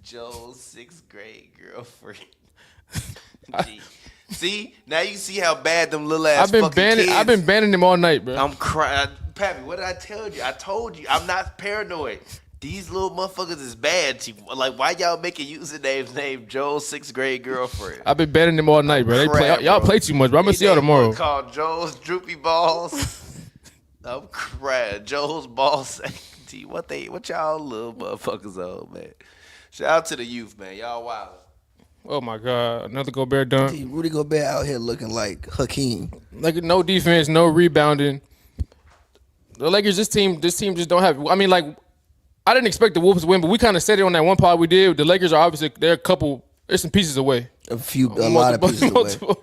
Joe's 6th grade girlfriend? Gee. See, now you see how bad them little ass fucking kids. I've been banning them all night, bro. I'm crying. Pavy, what did I tell you? I told you, I'm not paranoid. These little motherfuckers is bad. Like, why y'all making usernames named Joe's 6th grade girlfriend? I've been banning them all night, bro. Crap, Y'all bro. play too much, bro. I'm gonna see y'all tomorrow. Called Joe's Droopy Balls. I'm crying. Joe's Balls. What y'all little motherfuckers on, man? Shout out to the youth, man. Y'all wild. Oh my God, another Gobert dunk. See, Rudy Gobert out here looking like Hakeem. Like no defense, no rebounding. The Lakers, this team just don't have. I mean, like, I didn't expect the Wolves to win, but we kind of said it on that one pod we did. The Lakers are obviously they're some pieces away. A lot of pieces away.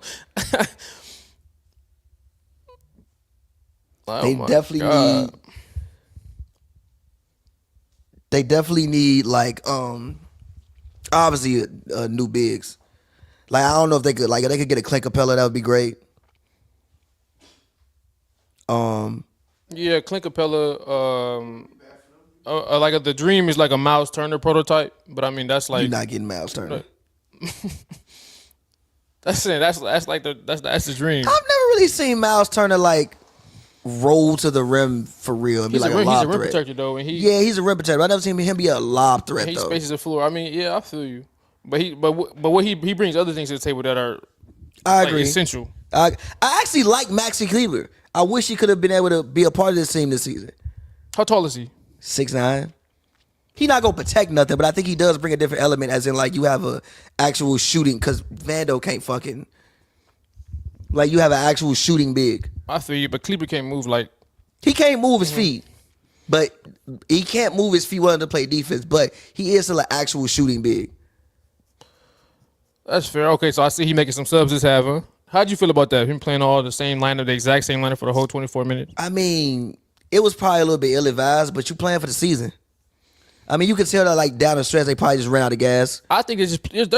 They definitely need like obviously new bigs. Like I don't know if they could if they could get a Clint Capella, that would be great. Yeah, Clint Capella. Like the dream is like a Miles Turner prototype, but I mean that's like You're not getting Miles Turner. that's the dream. I've never really seen Miles Turner like roll to the rim for real and be He's like a a lob rim threat. protector though, and He's a rim protector. I've never seen him be a lob threat he though. spaces the floor. I mean, yeah, I feel you, but what he brings other things to the table that are I like, agree. essential. I actually like Maxi Kleber. I wish he could have been able to be a part of this team this season. How tall is he? 6'9". He not gonna protect nothing, but I think he does bring a different element, as in like you have a actual shooting, because Vando can't fucking like you have an actual shooting big. I feel you, but Kleber can't move like. He can't move his feet, but he can't move his feet well enough to play defense. But he is still an actual shooting big. That's fair. Okay, so I see he making some subs this half, huh? How'd you feel about that? Him playing all the same lineup, the exact same lineup for the whole 24 minutes? I mean, it was probably a little bit ill-advised, but you playing for the season. I mean, you can tell that like down the stretch they probably just ran out of gas. I think there's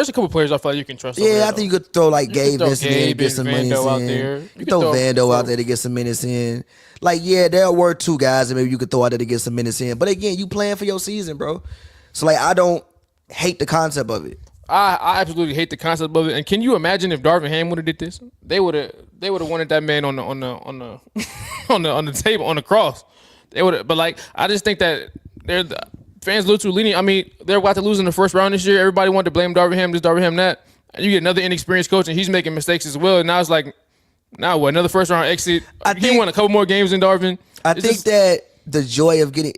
a couple players I feel like you can trust. over Yeah, there, I think you though. could throw like You Gabe could throw Vincent in to Gabe get and some Vando minutes out in. there. You could throw Vando out there to get some minutes in. Like, yeah, there were two guys that maybe you could throw out there to get some minutes in. But again, you playing for your season, bro. So like, I don't hate the concept of it. I absolutely hate the concept of it. And can you imagine if Darvin Ham would have did this? They would have wanted that man on the on the table on the cross. They would have, but like I just think that the fans a little too lenient. I mean, they're about to lose in the first round this year. Everybody wanted to blame Darvin Ham, this Darvin Ham that. And you get another inexperienced coach and he's making mistakes as well. And now it's like, now what? Another first round exit. He won a couple more games than Darvin. I think that the joy of getting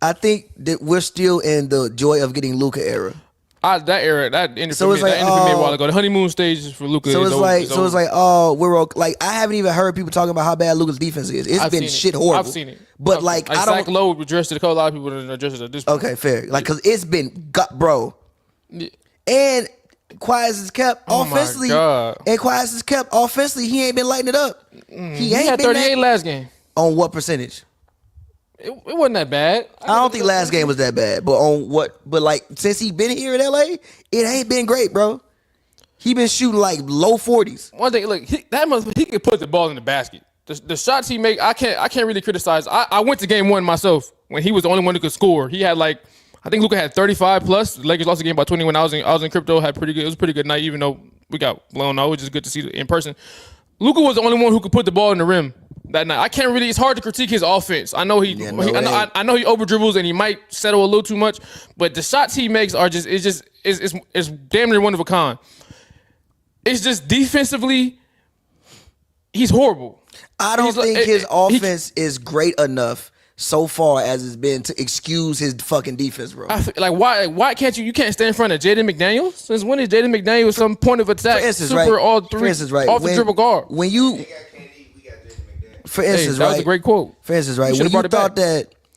I think that we're still in the joy of getting Luka era. That era, that ended So for it's me, like, that ended for me a while ago. The honeymoon stage for Luka. So it's over. like, oh, we're okay. Like I haven't even heard people talking about how bad Luka's defense is. It's been shit horrible. I've seen it. But like I Zach don't. Lowe addressed it. A lot of people didn't address it at this point. Okay, fair. Like because it's been bro. Yeah. And quiet as kept Oh my offensively. God. And quiet as kept offensively. He ain't been lighting it up. He ain't had been 38 last game. On what percentage? It wasn't that bad. I don't think last game was that bad, but on what? But like since he been here in LA, it ain't been great, bro. He been shooting like low 40s. One thing, look, he could put the ball in the basket. The shots he make, I can't really criticize. I went to game one myself when he was the only one who could score. He had like I think Luka had 35 plus. The Lakers lost the game by 20 when I was in crypto. Had pretty good. It was a pretty good night, even though we got blown out, which is good to see in person. Luka was the only one who could put the ball in the rim that night. I can't really. It's hard to critique his offense. I know I know he over dribbles and he might settle a little too much, but the shots he makes are just it's damn near one of a kind. It's just defensively, he's horrible. I don't think his offense is great enough so far as it's been to excuse his fucking defense, bro. Why can't you can't stand in front of Jaden McDaniels? Since when is Jaden McDaniels some point of attack? For instance, super right? all three For instance, right? off the dribble guard. When you, for instance, that right? was a great quote. For instance, right?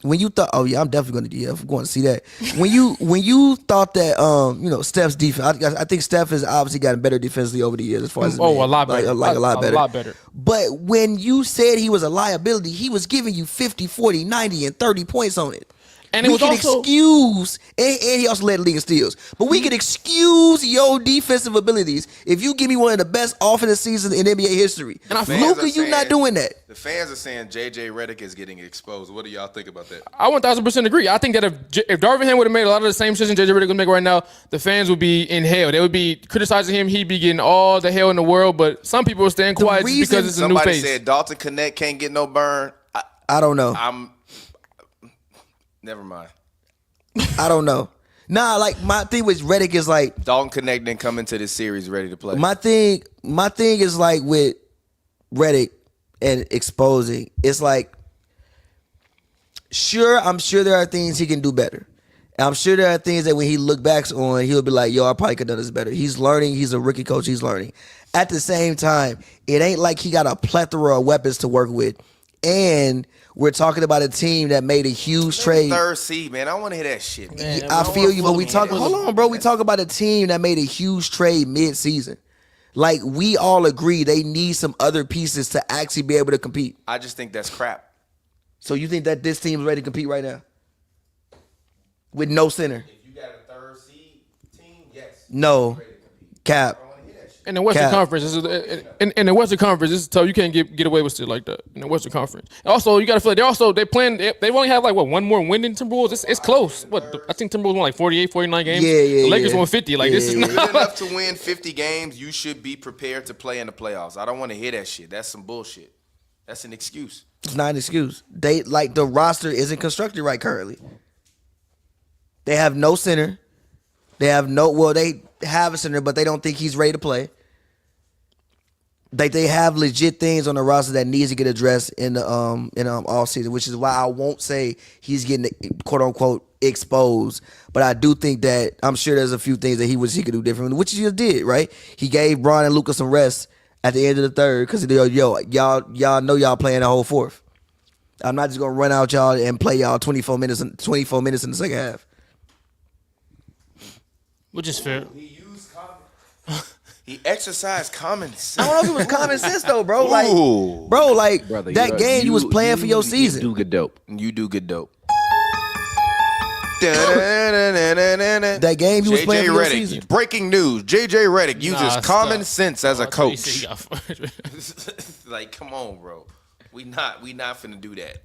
When you thought, oh yeah, I'm definitely going to see that. When you thought that, Steph's defense, I think Steph has obviously gotten better defensively over the years as far as a lot better, a lot better. A lot better. But when you said he was a liability, he was giving you 50, 40, 90, and 30 points on it. And we can excuse, and he also led the league in steals. But we can excuse your defensive abilities if you give me one of the best offensive seasons in NBA history. And Luka, you not doing that. The fans are saying JJ Redick is getting exposed. What do y'all think about that? I 1000% agree. I think that if Darvin Ham would have made a lot of the same decisions JJ Redick would make right now, the fans would be in hell. They would be criticizing him. He'd be getting all the hell in the world. But some people are staying quiet just because it's a new face. Somebody said Dalton Connect can't get no burn. I don't know. Never mind. I don't know. Nah, like my thing with Redick is like Dalton Connect didn't come into this series ready to play. My thing is like with Redick and exposing. It's like, I'm sure there are things he can do better. I'm sure there are things that when he look back on, he'll be like, yo, I probably could have done this better. He's learning. He's a rookie coach. He's learning. At the same time, it ain't like he got a plethora of weapons to work with. And we're talking about a team that made a huge trade. Third seed, man. I don't want to hear that shit, man. I feel you, but we talk. Hold on, bro. We talk about a team that made a huge trade mid-season. Like, we all agree they need some other pieces to actually be able to compete. I just think that's crap. So you think that this team is ready to compete right now? With no center? If you got a third seed team, yes. No. Cap. In the Western Conference, in the Western Conference, this is tough. You can't get away with shit like that in the Western Conference. Also, you got to feel like they only have like one more win than Timberwolves. It's close. I think Timberwolves won like 48, 49 games. Yeah. The Lakers won 50. Like this is not good enough to win 50 games. You should be prepared to play in the playoffs. I don't want to hear that shit. That's some bullshit. That's an excuse. It's not an excuse. The roster isn't constructed right currently. They have no center. They have a center, but they don't think he's ready to play. They have legit things on the roster that needs to get addressed in the off season, which is why I won't say he's getting quote unquote exposed. But I do think that I'm sure there's a few things that he could do differently, which he just did, right? He gave Bron and Luka some rest at the end of the third because y'all know y'all playing the whole fourth. I'm not just gonna run out y'all and play y'all 24 minutes in the second half. which is fair. He exercised common sense. I don't know if it was common sense though, bro. Brother, that game you was playing for your season. You do good dope. You do good dope. That game you was playing for your season. Breaking news: JJ Redick uses common sense as a coach. Like, come on, bro. We not finna do that.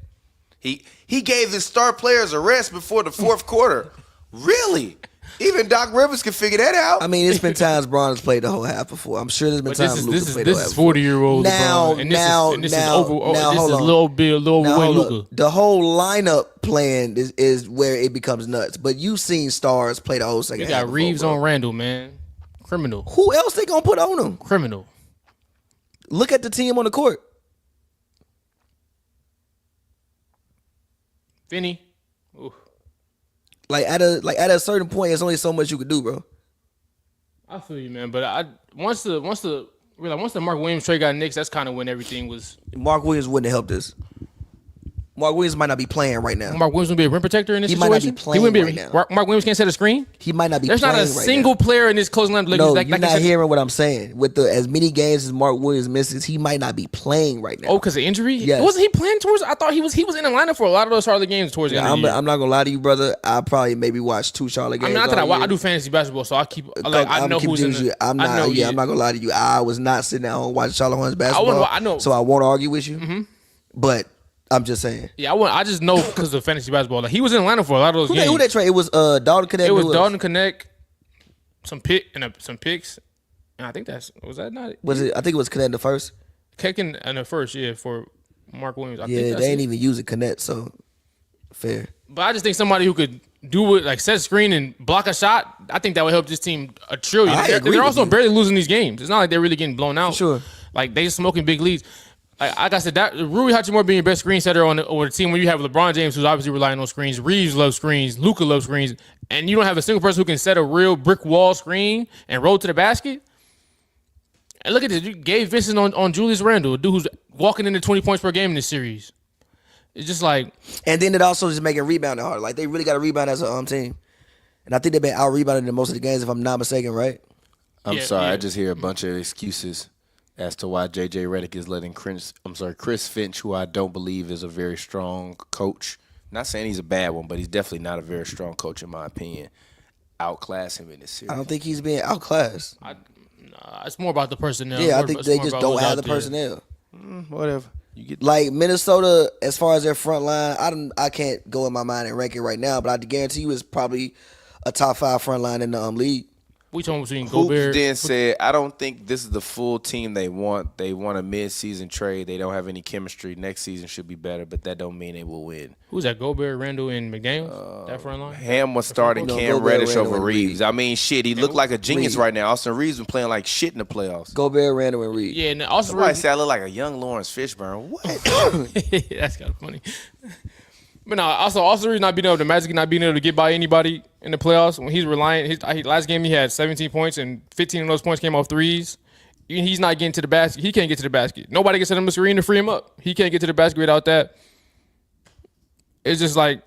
He gave his star players a rest before the fourth quarter. Really? Even Doc Rivers can figure that out. I mean, it's been times Bron has played the whole half before. I'm sure there's been times Luka played the whole half. This is 40-year-old now, LeBron. And this is a little overweight Luka. The whole lineup playing is where it becomes nuts. But you've seen stars play the whole second half. You got Reeves on Randall, man. Criminal. Who else they gonna put on him? Criminal. Look at the team on the court. Vinny. Like at a certain point, there's only so much you could do, bro. I feel you, man. But once the Mark Williams trade got Knicks, that's kind of when everything was. Mark Williams wouldn't have helped us. Mark Williams might not be playing right now. Mark Williams would be a rim protector in this situation. He might not be playing right now. Mark Williams can't set a screen. He might not be. There's playing not a right single now. player in this closing line. No, you're not hearing what I'm saying. With as many games as Mark Williams misses, he might not be playing right now. Oh, because of injury? Yes. Wasn't he playing towards? I thought he was in the lineup for a lot of those Charlotte games towards the end of the year. I'm not gonna lie to you, brother. I probably maybe watched 2 Charlotte games. I mean, not that I do fantasy basketball, so I know who's in the. I'm not gonna lie to you. I was not sitting at home watching Charlotte Hornets basketball. So I won't argue with you. Mm-hmm. But I'm just saying. Yeah, I just know because of fantasy basketball. Like he was in Atlanta for a lot of those games. Who they trade? It was Dalton Connect. It was Dalton Connect, some picks, and I think was that not? Was it? I think it was Connect the first. Kicking in the first, for Mark Williams. I Yeah, think they ain't even use it Connect, so fair. But I just think somebody who could do it, like set a screen and block a shot, I think that would help this team a trillion. They're also barely losing these games. It's not like they're really getting blown out. Sure. Like they just smoking big leads. Like I said, that Rui Hachimura being your best screen setter on the team when you have LeBron James, who's obviously relying on screens. Reeves loves screens. Luka loves screens. And you don't have a single person who can set a real brick wall screen and roll to the basket. And look at this. You gave Vincent on Julius Randle, a dude who's walking into 20 points per game in this series. It's just like... And then it also just making rebounding hard. Like, they really got to rebound as a team. And I think they've been out-rebounded in most of the games, if I'm not mistaken, right? I'm sorry. I just hear a bunch of excuses as to why J.J. Redick is letting Chris Finch, who I don't believe is a very strong coach. Not saying he's a bad one, but he's definitely not a very strong coach, in my opinion. Outclass him in this series. I don't think he's being outclassed. It's more about the personnel. Yeah, I think they just don't have the personnel. Whatever. You get like Minnesota, as far as their front line, I can't go in my mind and rank it right now, but I guarantee you it's probably a top 5 front line in the league. We talking between Hoops Gobert. then said, I don't think this is the full team they want. They want a mid-season trade. They don't have any chemistry. Next season should be better, but that don't mean they will win. Who's that? Gobert, Randall, and McDaniels? That front line? Ham was starting Cam Reddish over Reeves. I mean, shit, he looked like a genius right now. Austin Reeves been playing like shit in the playoffs. Gobert, Randall, and Reeves. Yeah, and Austin Somebody Reeves. said I look like a young Lawrence Fishburne. What? That's kind of funny. But no, also Reeves not being able to magically not being able to get by anybody in the playoffs when he's relying. Last game he had 17 points and 15 of those points came off threes. He's not getting to the basket. He can't get to the basket. Nobody can set him a screen to free him up. He can't get to the basket without that. It's just like,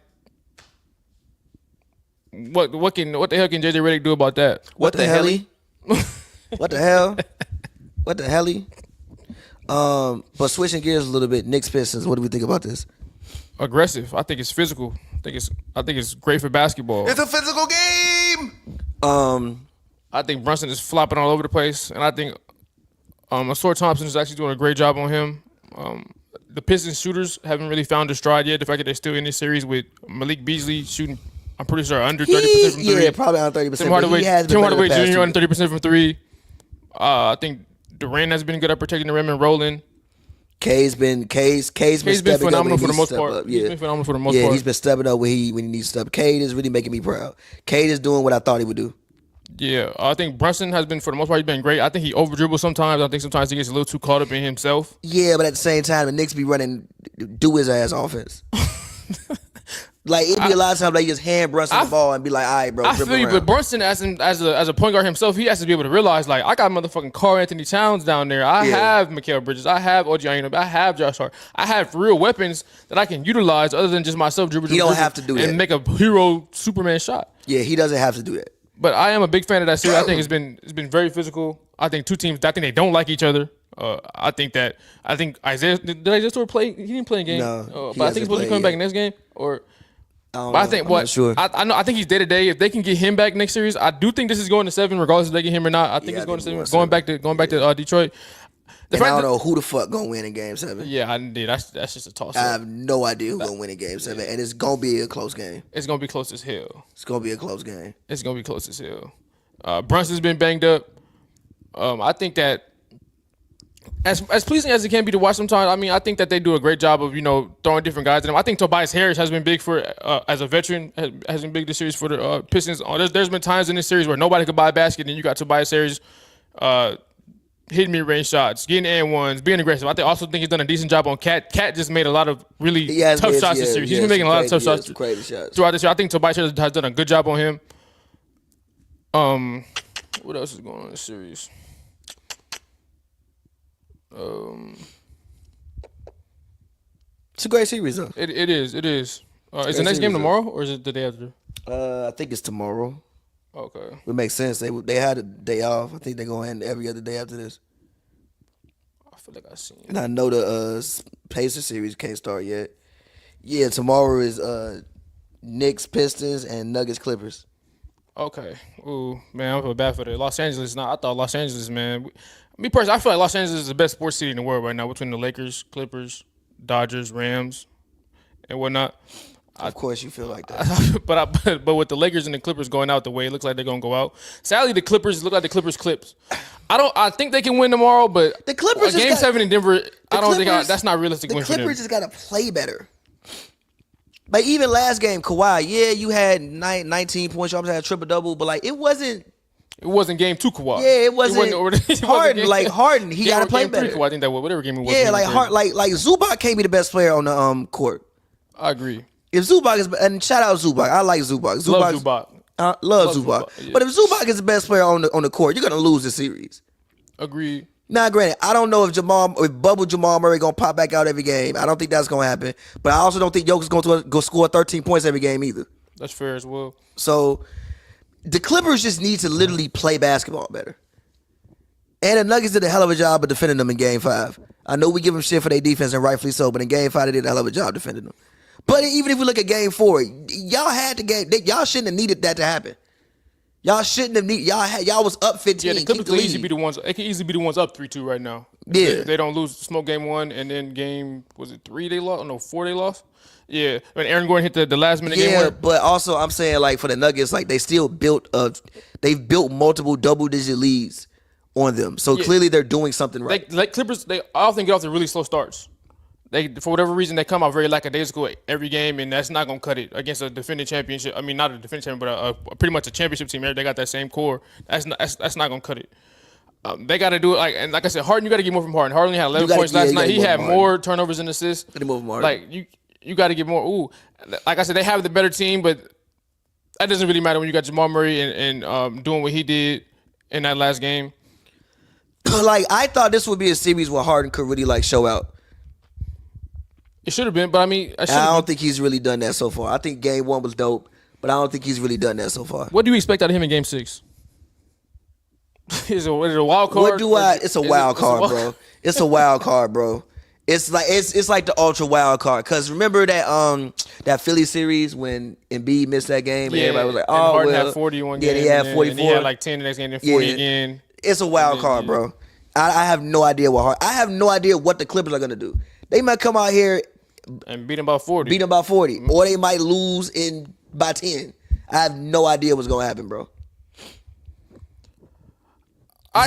what the hell can JJ Redick do about that? What the hell? What the hell? What the hell? But switching gears a little bit, Knicks Pistons. What do we think about this? Aggressive. I think it's physical. I think it's great for basketball. It's a physical game. I think Brunson is flopping all over the place, and I think Asor Thompson is actually doing a great job on him. The Pistons shooters haven't really found their stride yet. The fact that they're still in this series with Malik Beasley shooting, I'm pretty sure under 30% from 3. Yeah, probably under 30%. Tim Hardaway Jr. under 30% from 3. I think Durant has been good at protecting the rim and rolling. K's been phenomenal for the most part. Yeah. He's been phenomenal for the most part. Yeah, he's been stepping up when he needs to step. Cade is really making me proud. Cade is doing what I thought he would do. Yeah, I think Brunson has been, for the most part, he's been great. I think he over dribbles sometimes. I think sometimes he gets a little too caught up in himself. Yeah, but at the same time, the Knicks be running do his ass offense. Like, it'd be a lot of times like just hand Brunson the ball and be like, all right, bro, I feel you, but Brunson as a point guard himself, he has to be able to realize, like, I got motherfucking Karl Anthony Towns down there. I have Mikal Bridges. I have OG Anunoby. I have Josh Hart. I have real weapons that I can utilize other than just myself dribble. He don't have to do that. And make a hero Superman shot. Yeah, he doesn't have to do that. But I am a big fan of that series. I think it's been very physical. I think two teams, I think they don't like each other. I think Isaiah, did Isaiah Stewart play? He didn't play a game. No, but I think he's supposed to be coming back next game. Or I think I'm not sure. I think he's day to day. If they can get him back next series, I do think this is going to 7, regardless if they get him or not. I think it's going to 7. Going back to Detroit. I don't know who the fuck gonna win in Game 7. Yeah, I did. That's just a toss. I have no idea who's gonna win in Game 7, and it's gonna be a close game. It's gonna be close as hell. It's gonna be a close game. It's gonna be close as hell. Brunson's been banged up. I think that as pleasing as it can be to watch sometimes, I mean, I think that they do a great job of, throwing different guys at them. I think Tobias Harris has been big for, as a veteran, has been big this series for the Pistons. There's been times in this series where nobody could buy a basket, and you got Tobias Harris hitting mid-range shots, getting and ones, being aggressive. I also think he's done a decent job on Cat. Cat just made a lot of really tough shots this series. He's been making a lot of tough shots throughout this year. I think Tobias Harris has done a good job on him. What else is going on in this series? It's a great series, though. It is. Is the next game tomorrow or is it the day after? I think it's tomorrow. Okay. It makes sense. They had a day off. I think they're going to end every other day after this. I feel like I've seen it. And I know the Pacers series can't start yet. Yeah, tomorrow is Knicks, Pistons, and Nuggets, Clippers. Okay. Ooh, man, I feel bad for the Los Angeles. I thought Los Angeles, man. Me personally, I feel like Los Angeles is the best sports city in the world right now between the Lakers, Clippers, Dodgers, Rams, and whatnot. Of course, you feel like that. but with the Lakers and the Clippers going out the way it looks like they're gonna go out. Sadly, the Clippers look like the Clippers clips. I think they can win tomorrow, but the Clippers Game 7 in Denver. I don't think that's not realistic. The Clippers just gotta play better. Like even last game, Kawhi, yeah, you had 19 points, you almost had a triple double, but like it wasn't game 2 Kawhi. Yeah, it wasn't Harden. Like Harden, he gotta play better. Kawhi, I think that whatever game it was. Yeah, like Zubac can't be the best player on the court. I agree. If Zubac is, and shout out Zubac, I like Zubac. Love Zubac. Love Zubac. Yeah. But if Zubac is the best player on the court, you're gonna lose the series. Agreed. Now, granted, I don't know if bubble Jamal Murray gonna pop back out every game. I don't think that's gonna happen. But I also don't think Jokic is going to go score 13 points every game either. That's fair as well. So the Clippers just need to literally play basketball better. And the Nuggets did a hell of a job of defending them in Game 5. I know we give them shit for their defense, and rightfully so, but in Game 5 they did a hell of a job defending them. But even if we look at Game 4, y'all had to y'all shouldn't have needed that to happen. Y'all shouldn't have needed. Y'all was up 15. Yeah, the Clippers could easily be the ones. They can easily be the ones up 3-2 right now. Yeah, they don't lose smoke Game 1 and then Game 3 they lost. Oh, no, 4 they lost. Yeah, when Aaron Gordon hit the last minute game. Yeah, but also I'm saying like for the Nuggets, like they still they've built multiple double-digit leads on them. So clearly they're doing something right. Like Clippers, they often get off to really slow starts. They, for whatever reason, they come out very lackadaisical every game, and that's not going to cut it against a defending championship. I mean, not a defending champion, but a pretty much a championship team. They got that same core. That's not going to cut it. They got to do it like I said, Harden. You got to get more from Harden. Harden had 11 points last night. He had more turnovers and assists. Got to move from Harden. Like you got to get more. Ooh, like I said, they have the better team, but that doesn't really matter when you got Jamal Murray and doing what he did in that last game. Like I thought this would be a series where Harden could really like show out. It should have been, but I mean, I don't think he's really done that so far. I think Game 1 was dope, but I don't think he's really done that so far. What do you expect out of him in Game 6? Is it a wild card? It's a wild card, bro. It's a wild card, bro. It's like the ultra wild card. Cause remember that Philly series when Embiid missed that game and everybody was like, oh, Harden had 40 one game. Yeah, he had 44. And he had like 10 the next game, then 40 again. It's a wild card, bro. I have no idea what the Clippers are gonna do. They might come out here and beat them by 40. Or they might lose by 10. I have no idea what's gonna happen, bro.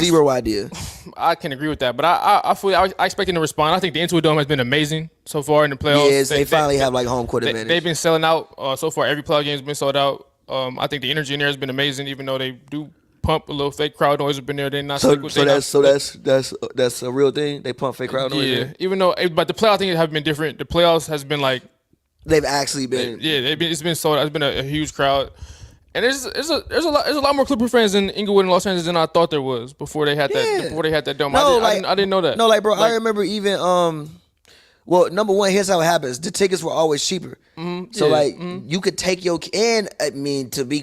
Zero idea. I can agree with that, but I expect them to respond. I think the Intuit Dome has been amazing so far in the playoffs. Yes, they finally have like home court advantage. They've been selling out so far. Every playoff game has been sold out. I think the energy in there has been amazing, even though they do pump a little fake crowd noise up in there. They're not that's a real thing. They pump fake crowd noise. Yeah, even though, but the playoff things have been different. The playoffs has been like they've actually been. It's been sold out. It's been a huge crowd, and there's a lot more Clipper fans in Inglewood and Los Angeles than I thought there was before they had that dome. I didn't know that. No, like bro, I remember even well, number one, here's how it happens. The tickets were always cheaper. You could take your and I mean to be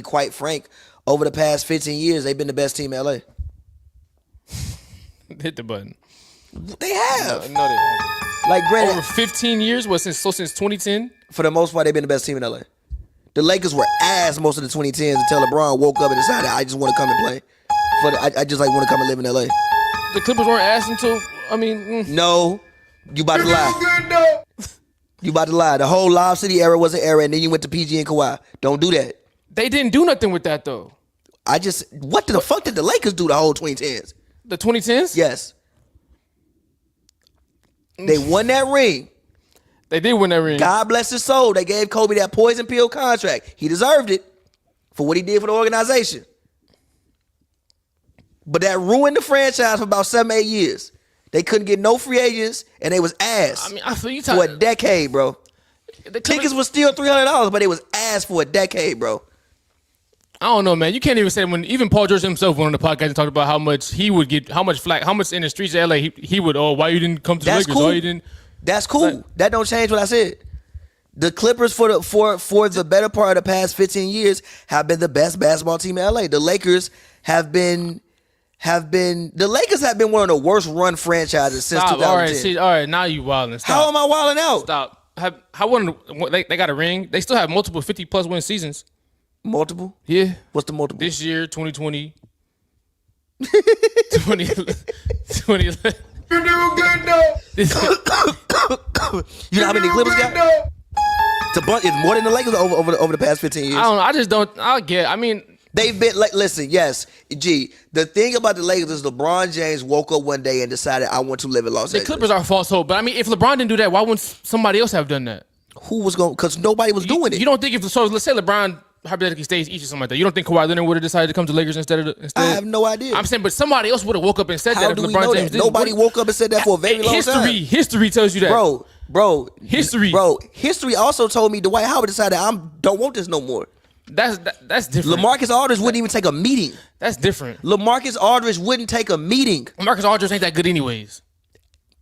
quite frank. Over the past 15 years, they've been the best team in LA. Hit the button. They have. No, they haven't. Like granted, over 15 years? Since 2010? For the most part, they've been the best team in LA. The Lakers were ass most of the 2010s until LeBron woke up and decided, I just want to come and play. I just like want to come and live in LA. The Clippers weren't ass until, No. You about to lie. You about to lie. The whole Lob City era was an era, and then you went to PG and Kawhi. Don't do that. They didn't do nothing with that, though. What the fuck did the Lakers do the whole 2010s? The 2010s? Yes. They won that ring. They did win that ring. God bless his soul. They gave Kobe that poison pill contract. He deserved it for what he did for the organization. But that ruined the franchise for about 7-8 years. They couldn't get no free agents, and they was ass I feel you for a decade, bro. The tickets was still $300, but it was ass for a decade, bro. I don't know, man. You can't even say when even Paul George himself went on the podcast and talked about how much he would get, how much flack, how much in the streets of LA he would. Oh, why you didn't come to the Lakers? Cool. Why you didn't? That's cool. That don't change what I said. The Clippers for the better part of the past 15 years have been the best basketball team in LA. The Lakers have been one of the worst run franchises since 2010. All right, now you wilding. Stop. How am I wilding out? Stop. They got a ring. They still have multiple 50+ win seasons. Multiple? Yeah. What's the multiple? This year, 2020. 2011. You know how many Clippers got? It's more than the Lakers over the past 15 years. I don't know. I just don't. I mean, they've been like, listen, yes, G. The thing about the Lakers is LeBron James woke up one day and decided I want to live in Los Angeles. The Clippers are false hope, but I mean, if LeBron didn't do that, why wouldn't somebody else have done that? Who was going? Because nobody was doing it. You don't think if let's say LeBron hypothetically stays East or something like that, you don't think Kawhi Leonard would have decided to come to Lakers instead? I have no idea. I'm saying, but somebody else would have woke up and said How that do if we LeBron know James that? didn't. Nobody woke up and said that for a very long time. History tells you that, bro. History, History also told me Dwight Howard decided I don't want this no more. That's different. LaMarcus Aldridge wouldn't even take a meeting. That's different. LaMarcus Aldridge wouldn't take a meeting. LaMarcus Aldridge ain't that good anyways.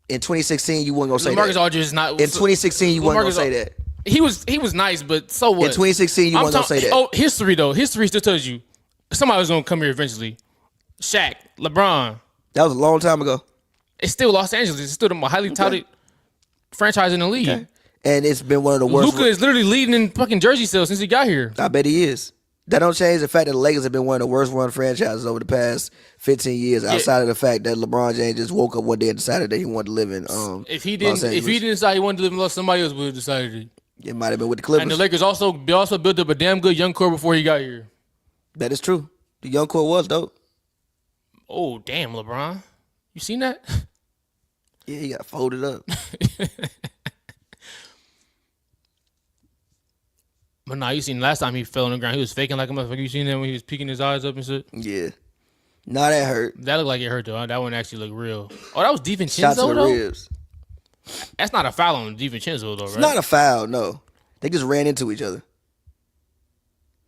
In 2016, you weren't gonna say that. LaMarcus Aldridge is not. In 2016, you weren't gonna say that. He was nice, but so what? In 2016, you weren't gonna say that. Oh, history though. History still tells you somebody was gonna come here eventually. Shaq, LeBron. That was a long time ago. It's still Los Angeles. It's still the most highly touted franchise in the league. Okay. And it's been one of the worst. Luka is literally leading in fucking jersey sales since he got here. I bet he is. That don't change the fact that the Lakers have been one of the worst run franchises over the past 15 years. Outside of the fact that LeBron James just woke up one day and decided that he wanted to live in if he didn't decide he wanted to live in Los, somebody else would have decided it. It might have been with the Clippers. And the Lakers also built up a damn good young core before he got here. That is true. The young core was dope. Oh damn, LeBron! You seen that? Yeah, he got folded up. But nah, you seen last time he fell on the ground, he was faking like a motherfucker. You seen that when he was peeking his eyes up and shit? Yeah. Nah, that hurt. That looked like it hurt though. That one actually looked real. Oh, that was DiVincenzo Shots to the though? ribs. That's not a foul on DiVincenzo though, right? It's not a foul, no. They just ran into each other.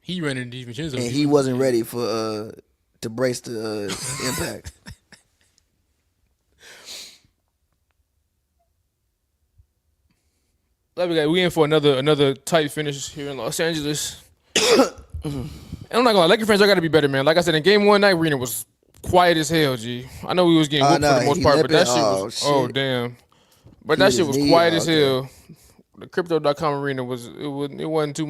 He ran into DiVincenzo. And he wasn't ready for to brace the impact. We in for another tight finish here in Los Angeles. And I'm not gonna lie, Lakers fans, I gotta be better, man. Like I said, in game one night, Arena was quiet as hell, G. I know we was getting whooped for the most part, but that shit was damn. But that shit was quiet as hell. The crypto.com arena it wasn't too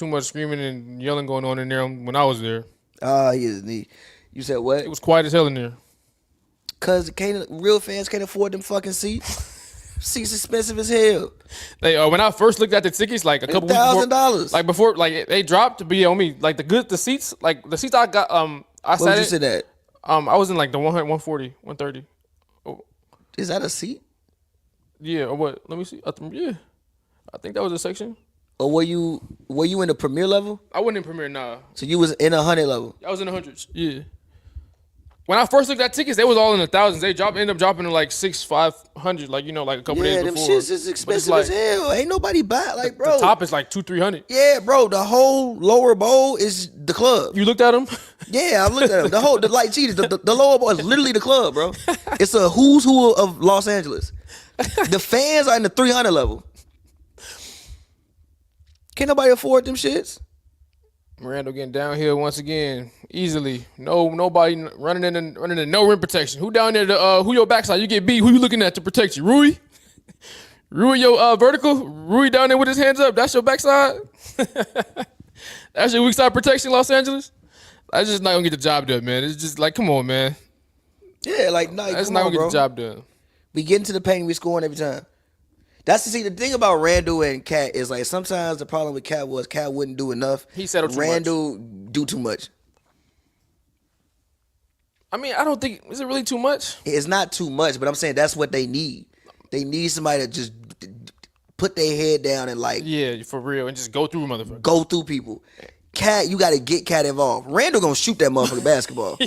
much screaming and yelling going on in there when I was there. He is neat. You said what? It was quiet as hell in there. Cause real fans can't afford them fucking seats. Seats expensive as hell. When I first looked at the tickets, like a couple weeks before, $1,000. like before, like they dropped to be on me. Like the seats I got. What would you sit at? I was in like the 100, 140, 130. Oh. Is that a seat? Yeah, or what? Let me see. Yeah, I think that was a section. Or were you in the premier level? I wasn't in premier, nah. So you was in 100 level? I was in the hundreds. Yeah. When I first looked at tickets, they was all in the thousands. They ended up dropping to like 500, like like a couple days before. Yeah, them shits is expensive as hell. Ain't nobody buy bro. The top is like 200-300. Yeah, bro. The whole lower bowl is the club. You looked at them? Yeah, I looked at them. The light cheese, the lower bowl is literally the club, bro. It's a who's who of Los Angeles. The fans are in the 300 level. Can't nobody afford them shits. Randall getting downhill once again, easily. Nobody running into no rim protection. Who down there? Who your backside? You get beat. Who you looking at to protect you? Rui? Rui your vertical? Rui down there with his hands up. That's your backside. That's your weak side protection, Los Angeles. That's just not gonna get the job done, man. It's just like, come on, man. Yeah, like no, that's not gonna get the job done. We get into the paint, we scoring every time. The thing about Randall and Cat is like sometimes the problem with Cat was Cat wouldn't do enough. He settled too Randall do too much. I mean, I don't think is it really too much? It's not too much, but I'm saying that's what they need. They need somebody to just put their head down and like for real, and just go through motherfuckers. Go through people. Cat, you got to get Cat involved. Randall gonna shoot that motherfucker basketball.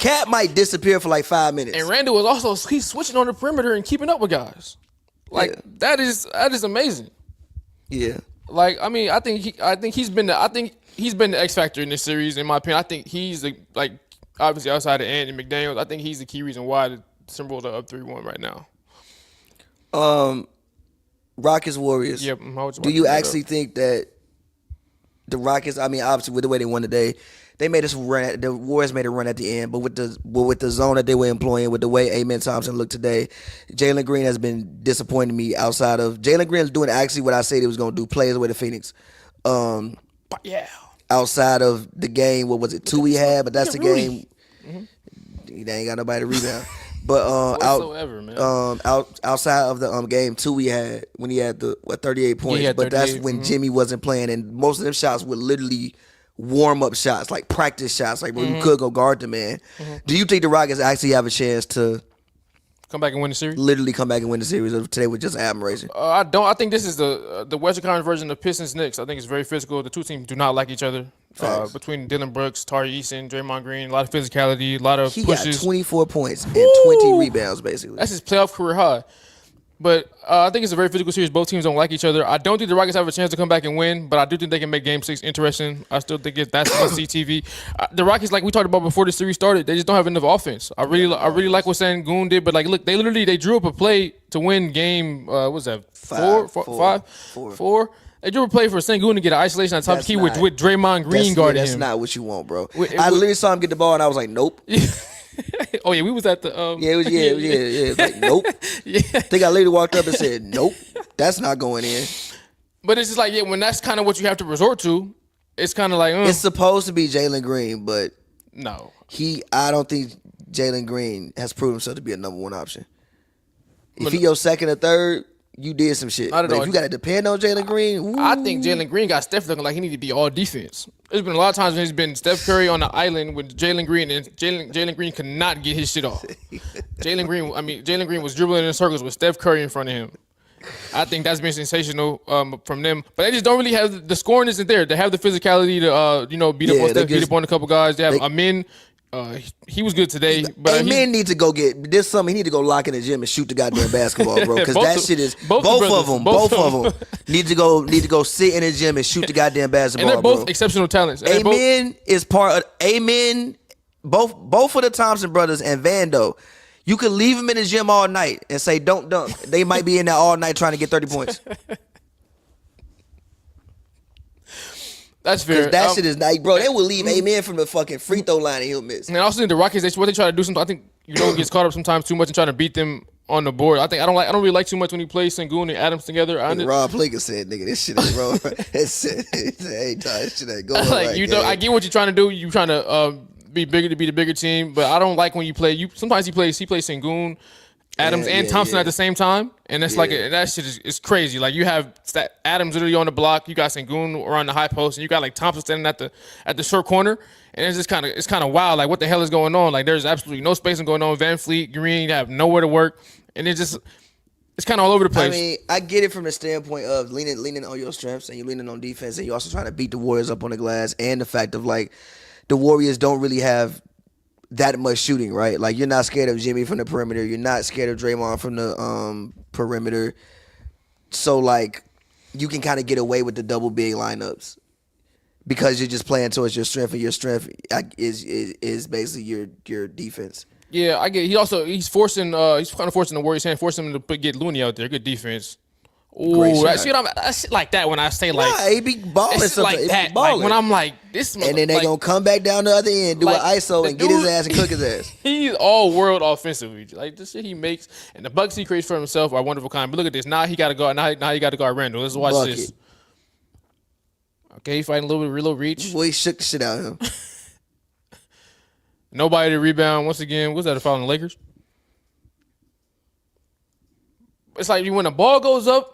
Cat might disappear for like 5 minutes. And Randall was also he's switching on the perimeter and keeping up with guys. Like that is amazing. Yeah. Like I mean, I think he's been the X factor in this series in my opinion. I think he's like obviously outside of Ant and McDaniels, I think he's the key reason why the Timberwolves are up 3-1 right now. Rockets Warriors. Yep. Do you actually think that the Rockets? I mean, obviously with the way they won today, they made us run. The Warriors made a run at the end, but with the zone that they were employing, with the way Amen Thompson looked today, Jalen Green has been disappointing me. Outside of Jalen Green is doing actually what I said he was going to do, play his way to Phoenix. But yeah. Outside of the game, what was it, 2 we had? But that's the game. Mm-hmm. They ain't got nobody to rebound. But whatsoever, man. outside of the game 2 we had when he had the 38 points. Yeah, but that's 38, when Jimmy wasn't playing, and most of them shots were literally warm up shots, like practice shots, like where you could go guard the man. Do you think the Rockets actually have a chance to come back and win the series? Literally come back and win the series, or today was just admiration? I don't. I think this is the Western Conference version of Pistons Knicks. I think it's very physical. The two teams do not like each other. Between Dylan Brooks, Tari Eason, Draymond Green, a lot of physicality, a lot of pushes. Got 24 points and 20 rebounds, basically. That's his playoff career high. But I think it's a very physical series. Both teams don't like each other. I don't think the Rockets have a chance to come back and win, but I do think they can make Game 6 interesting. I still think that's must-see TV. The Rockets, like we talked about before the series started, they just don't have enough offense. I really like what Sengun did, but like, look, they drew up a play to win game. What was that? Four. They drew a play for Sengun to get an isolation on top key with Draymond Green guarding him. That's not what you want, bro. I literally saw him get the ball, and I was like, nope. Oh yeah, we was at the It was like, nope. Yeah. I think I literally walked up and said, nope, that's not going in. But it's just like, when that's kind of what you have to resort to, it's kind of like it's supposed to be Jalen Green, but no, I don't think Jalen Green has proven himself to be a number one option. If he your second or third, you did some shit. But if you got to depend on Jalen Green, I think Jalen Green got Steph looking like he need to be all defense. There's been a lot of times when he's been Steph Curry on the island with Jalen Green, and Jalen Green could not get his shit off. Jalen Green was dribbling in circles with Steph Curry in front of him. I think that's been sensational from them, but they just don't really have the scoring isn't there. They have the physicality to beat up on Steph, beat up on a couple guys. They have Amin. He was good today, but man need to go get this summer. He need to go lock in the gym and shoot the goddamn basketball, bro. Because that shit is both of them need to go sit in the gym and shoot the goddamn basketball. And they're both exceptional talents. Amen is part of Amen. Both of the Thompson brothers and Vando. You could leave them in the gym all night and say don't dunk. They might be in there all night trying to get 30 points. That's fair. That shit is like, bro, they will leave Amen from the fucking free throw line and he'll miss. And I also think the Rockets, what they try to do sometimes, I think gets caught up sometimes too much in trying to beat them on the board. I don't really like too much when he plays Sengun and Adams together. Rob Plinkett said, "Nigga, this shit is wrong." This shit ain't going like you know, I get what you're trying to do. You trying to be bigger to be the bigger team, but I don't like when you play. Sometimes he plays Sengun, Adams, and Thompson at the same time, and it's like that shit is crazy. Like you have Adams literally on the block, you got Sengun around the high post, and you got like Thompson standing at the short corner, and it's just kind of wild. Like what the hell is going on? Like there's absolutely no spacing going on. Van Fleet, Green have nowhere to work, and it's kind of all over the place. I mean, I get it from the standpoint of leaning on your strengths and you're leaning on defense, and you're also trying to beat the Warriors up on the glass, and the fact of like the Warriors don't really have that much shooting, right? Like you're not scared of Jimmy from the perimeter. You're not scared of Draymond from the perimeter. So like you can kind of get away with the double big lineups because you're just playing towards your strength, and your strength is basically your defense. Yeah, I get. He's kind of forcing the Warriors' hand, forcing them to get Looney out there. Good defense. Ooh, that's shit like that when I say like, yeah, he be balling something. Like that. Like when I'm like this, and then they gonna come back down the other end, do an ISO, and get his ass and cook his ass. He's all world offensively. Like the shit he makes, and the buckets he creates for himself are wonderful kind. But look at this. Now he got to go. Now he got to guard Randall. Let's watch this. Okay, he fighting a little reach. Boy, he shook the shit out of him. Nobody to rebound once again. Was that a foul on the Lakers? It's like when the ball goes up.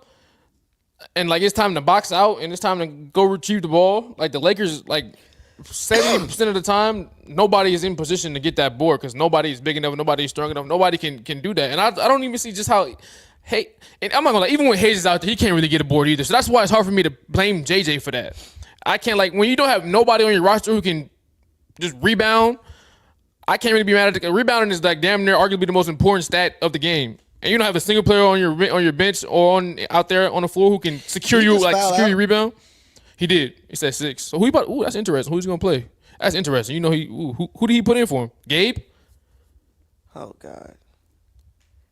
And like it's time to box out and it's time to go retrieve the ball. Like the Lakers, like 70% of the time, nobody is in position to get that board because nobody is big enough, nobody is strong enough, nobody can do that. And I don't even see just how. Hey, and I'm not gonna lie, even when Hayes is out there, he can't really get a board either. So that's why it's hard for me to blame JJ for that. I can't like when you don't have nobody on your roster who can just rebound. I can't really be mad at it. Rebounding is like damn near arguably the most important stat of the game. And you don't have a single player on your bench or out there on the floor who can secure your rebound. He did. He said 6. So that's interesting. Who's he gonna play? That's interesting. You know who did he put in for him? Gabe? Oh God.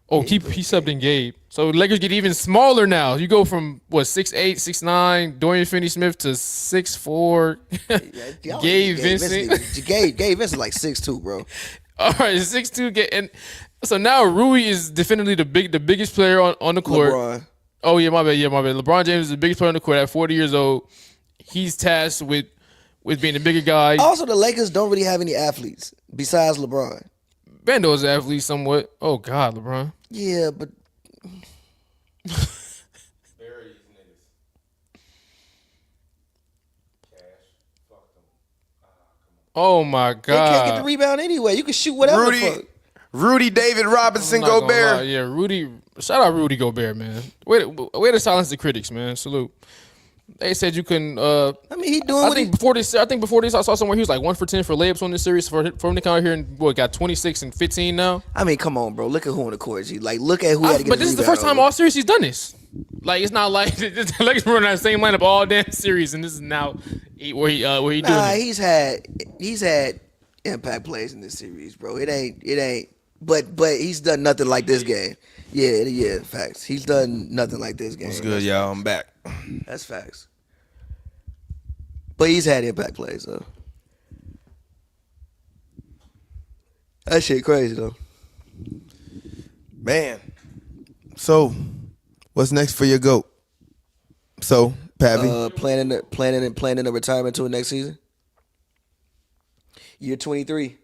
Oh, he subbed in Gabe. So the Lakers get even smaller now. You go from 6'8", 6'9", Dorian Finney-Smith to 6'4", Gabe Vincent. Gabe Vincent like 6'2", bro. All right, 6'2", and so now Rui is definitely the biggest player on the court. LeBron. Oh yeah, my bad. LeBron James is the biggest player on the court at 40 years old. He's tasked with being the bigger guy. Also, the Lakers don't really have any athletes besides LeBron. Vando is an athlete somewhat. Oh God, LeBron. Yeah, but Oh my God. they can't get the rebound anyway. You can shoot whatever the fuck. Rudy David Robinson I'm not gonna lie. Gobert. Yeah, Rudy. Shout out Rudy Gobert, man. Way to silence the critics, man. Salute. They said you couldn't. I mean, he doing I what he. think before this, I saw somewhere he was like 1 for 10 for layups on this series for him to come out here and got 26 and 15 now. I mean, come on, bro. Look at who on the court. Look at who had to get. But this is the first time all series he's done this. Like it's not like Lakers running that same lineup all damn series, and this is now where he doing it. He's had impact plays in this series, bro. It ain't. But he's done nothing like this game. Yeah, facts. He's done nothing like this game. What's good, y'all? I'm back. That's facts. But he's had impact plays, though. That shit crazy, though. Man. So, what's next for your GOAT? So, Pavy? Planning a retirement to next season. Year 23.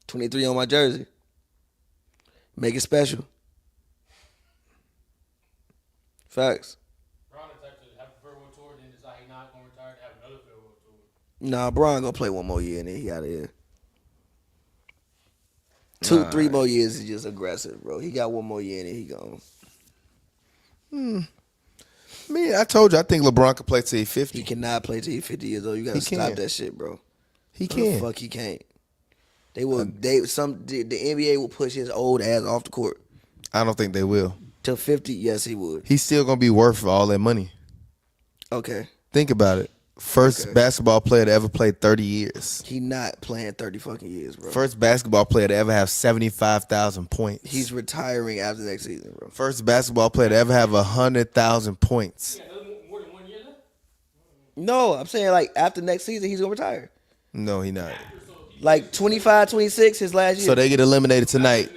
23 on my jersey. Make it special. Facts. Nah, Bron gonna play one more year and then he out of here. 2-3 more years is just aggressive, bro. He got one more year and then he gone. Man, I told you, I think LeBron could play till he's 50. He cannot play till he's 50 years old. You gotta stop that shit, bro. He can. Fuck, he can't. The NBA will push his old ass off the court. I don't think they will. Till 50, yes, he would. He's still going to be worth all that money. Okay. Think about it. First basketball player to ever play 30 years. He not playing 30 fucking years, bro. First basketball player to ever have 75,000 points. He's retiring after next season, bro. First basketball player to ever have 100,000 points. More than 1 year left? No, I'm saying like after next season, he's going to retire. No, he not. Like 25, 26, his last year. So they get eliminated tonight.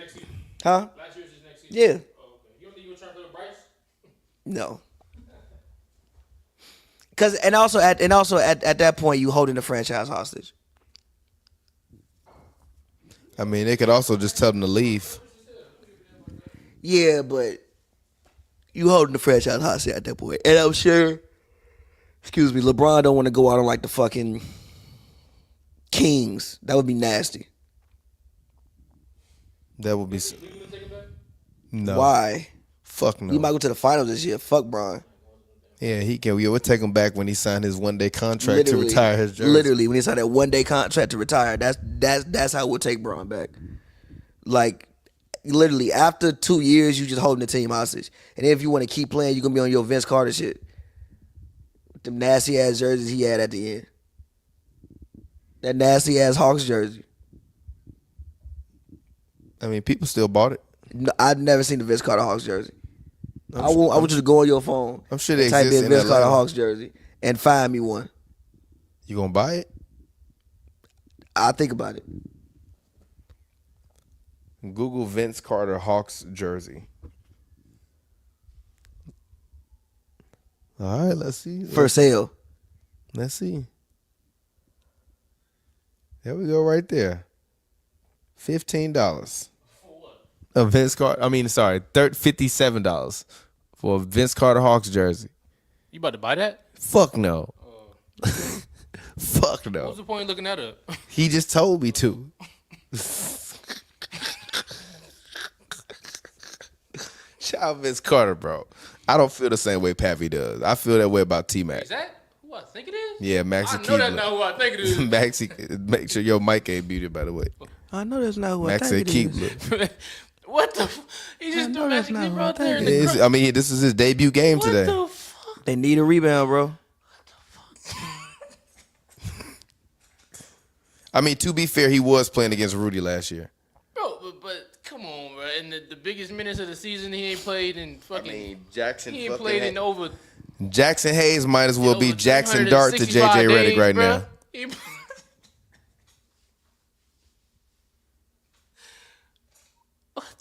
Huh? Last year's his next season. Yeah. Oh, okay. You don't think you were trying to play with Bryce? No. Cause and also at that point you holding the franchise hostage. I mean, they could also just tell them to leave. Yeah, but you holding the franchise hostage at that point. And I'm sure, excuse me, LeBron don't want to go out on like the fucking Kings. That would be nasty. That would be... No. Why? Fuck no. You might go to the finals this year. Fuck Bron. Yeah, he can. We'll take him back when he signed his one-day contract to retire his jersey. Literally, when he signed that one-day contract to retire, that's how we'll take Bron back. Like, literally, after 2 years, you just holding the team hostage. And if you want to keep playing, you're going to be on your Vince Carter shit. With them nasty-ass jerseys he had at the end. That nasty-ass Hawks jersey. I mean, people still bought it. No, I've never seen the Vince Carter Hawks jersey. I want you to go on your phone. I'm sure they type exist in in Vince Carter Atlanta. Hawks jersey and find me one. You gonna buy it? I'll think about it. Google Vince Carter Hawks jersey. All right, let's see. For sale. Let's see. There we go, right there. $15. A Vince Carter. I mean, sorry, $57 for a Vince Carter Hawks jersey. You about to buy that? Fuck no. Fuck no. What's the point of looking that up? He just told me to. Shout out Vince Carter, bro. I don't feel the same way Pavy does. I feel that way about T-Mac. Is that who I think it is? Yeah, Maxie I know that's not who I think it is. Maxie, make sure your mic ain't muted, by the way. I know that's not who I Max think said it keep is. What the? He just threw that clip out there in the It is- I mean, this is his debut game What today. the fuck? They need a rebound, bro. I mean, to be fair, he was playing against Rudy last year. Bro, but come on, bro. In the biggest minutes of the season, he ain't played in fucking. Jackson. He ain't played in over. Jackson Hayes might as well be over Jackson Dart to 365 JJ Redick days, right bro. now. He-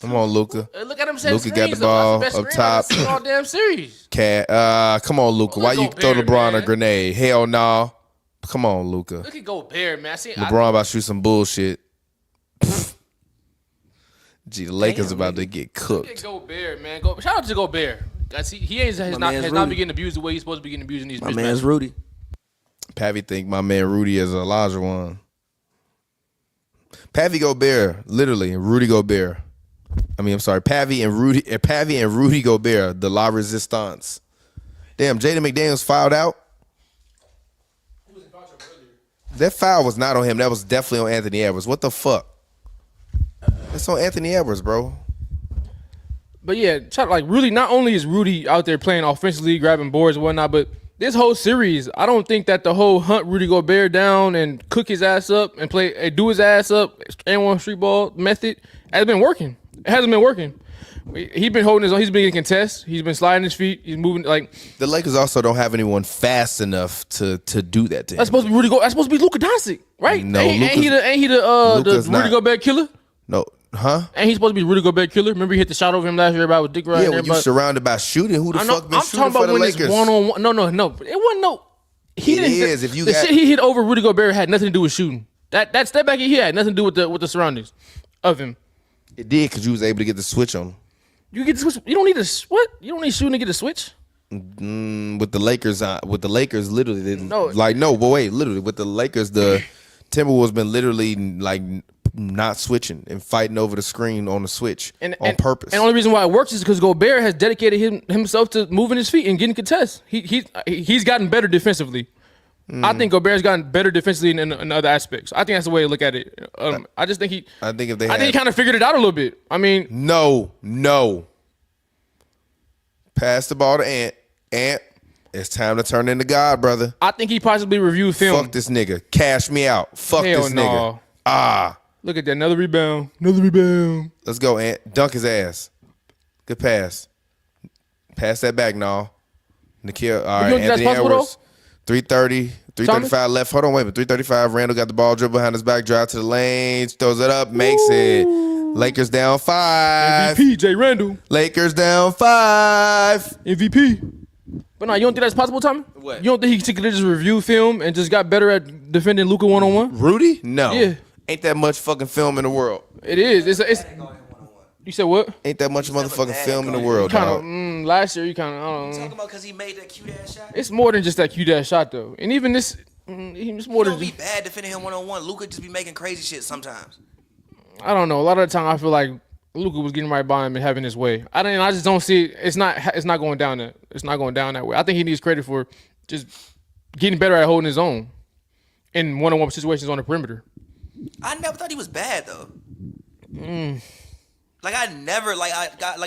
Come on, Luka. Look at him setting Luka got the screens, though. That's ball best up screen I've top. seen all damn series. Come on, Luka. Why you Go throw Bear, LeBron a man. grenade? Hell no. Come on, Luka. Look at Gobert, man. LeBron about to shoot some bullshit. Gee, the Lakers about to get cooked. Look at Gobert, man. Shout out to Gobert. He has not been getting abused the way he's supposed to be getting abused in these. My man's Rudy. Pavy think my man Rudy is Elijah one. Pavy Gobert, literally, and Rudy Gobert. Pavy and Rudy Gobert, the La Resistance. Damn, Jaden McDaniels fouled out. That foul was not on him. That was definitely on Anthony Edwards. What the fuck? That's on Anthony Edwards, bro. But yeah, Rudy, not only is Rudy out there playing offensively, grabbing boards and whatnot, but this whole series, I don't think that the whole hunt Rudy Gobert down and cook his ass up and do his ass up and one street ball method has been working. It hasn't been working. He's been holding his own. He's been getting contests. He's been sliding his feet. He's moving like. The Lakers also don't have anyone fast enough to do that to him. That's supposed to be That's supposed to be Luka Doncic, right? No, ain't he the Rudy not. Gobert killer? No, huh? Ain't he supposed to be Rudy Gobert killer? Remember he hit the shot over him last year about with Dick Ryan? Yeah, when you surrounded by shooting, who the fuck been shooting for the Lakers? I'm talking about when it's one-on-one. No. It wasn't no. The shit he hit over Rudy Gobert had nothing to do with shooting. That step back he had nothing to do with the surroundings of him. It did because you was able to get the switch on him. You get the switch. You don't need what? You don't need shooting to get a switch. With the Lakers, literally didn't. Literally with the Lakers, the Timberwolves been literally like not switching and fighting over the screen on the switch on purpose. And the only reason why it works is because Gobert has dedicated himself to moving his feet and getting contests. He's gotten better defensively. I think Gobert's gotten better defensively in other aspects. I think that's the way to look at it. I think he kind of figured it out a little bit. I mean, no. Pass the ball to Ant. Ant, it's time to turn into God, brother. I think he possibly reviewed film. Fuck this nigga. Cash me out. Fuck this nigga. Look at that. Another rebound. Let's go, Ant. Dunk his ass. Good pass. Pass that back, now. Nikhil. All right, Anthony Edwards. 3:35 left. Hold on, wait a minute. 3:35. Randall got the ball, dribble behind his back, drive to the lane, throws it up, makes it. Lakers down 5. MVP, J. Randall. Lakers down 5. MVP. But no, you don't think that's possible, Tommy? What? You don't think he could just review film and just got better at defending Luka one-on-one? Rudy? No. Yeah. Ain't that much fucking film in the world. It is. It's. You said what? Ain't that much motherfucking film in the world, dog. Last year, I don't know. Talking about because he made that cute ass shot? It's more than just that cute ass shot, though. And even this, it's more than. Don't be bad defending him one-on-one. Luka just be making crazy shit sometimes. I don't know. A lot of the time, I feel like Luka was getting right by him and having his way. I just don't see it. It's not going down that. It's not going down that way. I think he needs credit for just getting better at holding his own in one-on-one situations on the perimeter. I never thought he was bad though. Like I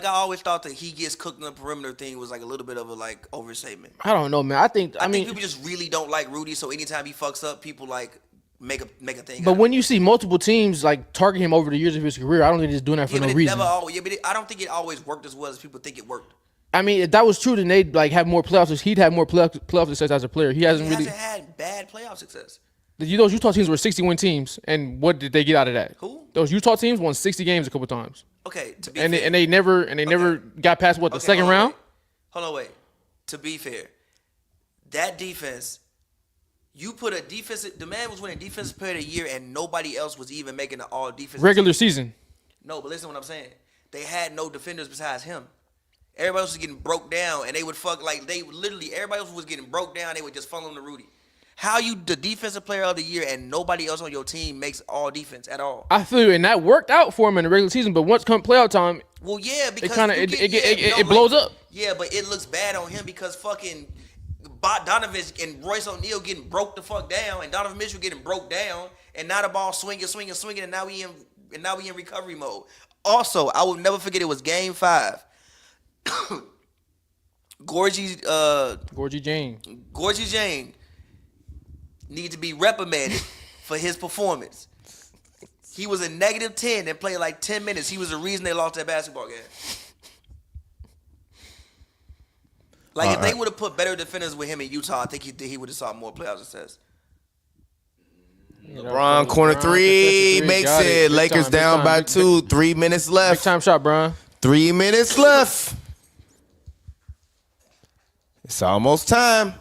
always thought that he gets cooked in the perimeter thing was like a little bit of a like overstatement. I don't know, man. I think people just really don't like Rudy, so anytime he fucks up, people like make a thing. But when you see multiple teams like target him over the years of his career, I don't think he's doing that for no reason. I don't think it always worked as well as people think it worked. I mean, if that was true, then they'd like have more playoffs. He'd have more playoff success as a player. He hasn't had bad playoff success. Those Utah teams were 60-win teams, and what did they get out of that? Who? Those Utah teams won 60 games a couple times. Okay, to be fair. And they never got past the second round. Hold on, wait. To be fair, that defense, you put a defensive. The man was winning defensive player of the year, and nobody else was even making the all defense regular season. No, but listen to what I'm saying. They had no defenders besides him. Everybody else was getting broke down, and they would everybody else was getting broke down. They would just funnel them to Rudy. How you the defensive player of the year and nobody else on your team makes all defense at all? I feel you, and that worked out for him in the regular season. But once come playoff time, well, yeah, because it blows up. Yeah, but it looks bad on him because fucking Donovan and Royce O'Neal getting broke the fuck down, and Donovan Mitchell getting broke down, and now the ball swinging, and now we in recovery mode. Also, I will never forget it was Game 5. Gorgie Jane need to be reprimanded for his performance. He was a -10 and played like 10 minutes. He was the reason they lost that basketball game. Like, if they would have put better defenders with him in Utah, I think he would have saw more playoff success. LeBron corner 3 makes it. Lakers down by 2. 3 minutes left. Big time shot, Bron. 3 minutes left. It's almost time.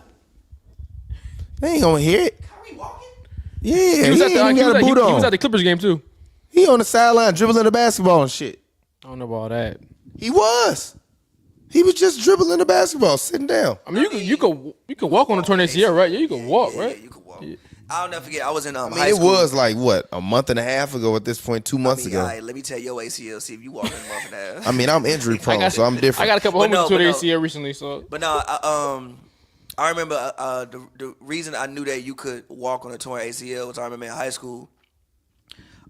They ain't gonna hear it. Kyrie Yeah, He was at the the Clippers game too. He on the sideline dribbling the basketball and shit. I don't know about that. He was. He was just dribbling the basketball, sitting down. I mean, you could walk on the torn ACL, right? Yeah, you can walk, right? Yeah, you can walk. I'll never forget. I was in high It school. was like what, a month and a half ago at this point, 2 months ago. All right, let me tell your ACL. See if you walk in a month and a half. I mean, I'm injury prone, so I'm different. I got a couple homers to the no. ACL recently, so. But no, I remember the reason I knew that you could walk on a torn ACL was I remember in high school,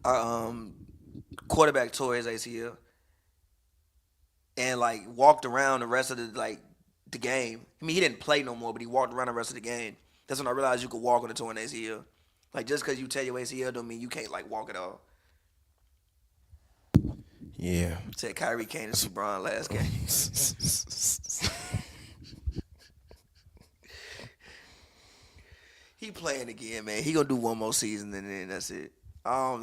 our quarterback tore his ACL and like walked around the rest of the game. I mean, he didn't play no more, but he walked around the rest of the game. That's when I realized you could walk on a torn ACL. Like just because you tear your ACL don't mean you can't like walk at all. Yeah. Said Kyrie came to see Bron last game. He playing again, man. He gonna do one more season and then that's it.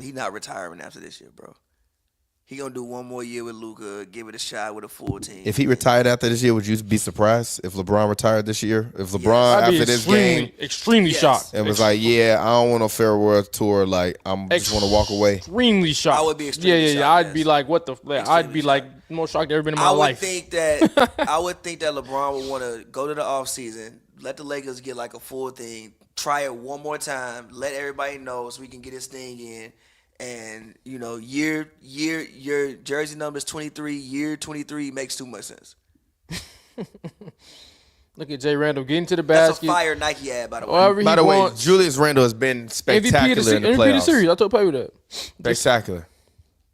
He not retiring after this year, bro. He gonna do one more year with Luka, give it a shot with a full team. If he retired after this year, would you be surprised if LeBron retired this year? If LeBron after this game extremely shocked. It was like, yeah, I don't want no farewell tour. Like, I'm just want to walk away. Extremely shocked. I would be extremely shocked. I'd be like, what the? I'd be like, most shocked I've ever been in my life. I would think that LeBron would want to go to the offseason, let the Lakers get like a full thing, try it one more time, let everybody know so we can get his thing in. And, you know, your jersey number is 23, year 23 makes too much sense. Look at Jay Randall getting to the basket. That's a fire Nike ad, by the way. By the way, Julius Randle has been spectacular in the playoffs. MVP of the series. I told Pavy that. Spectacular.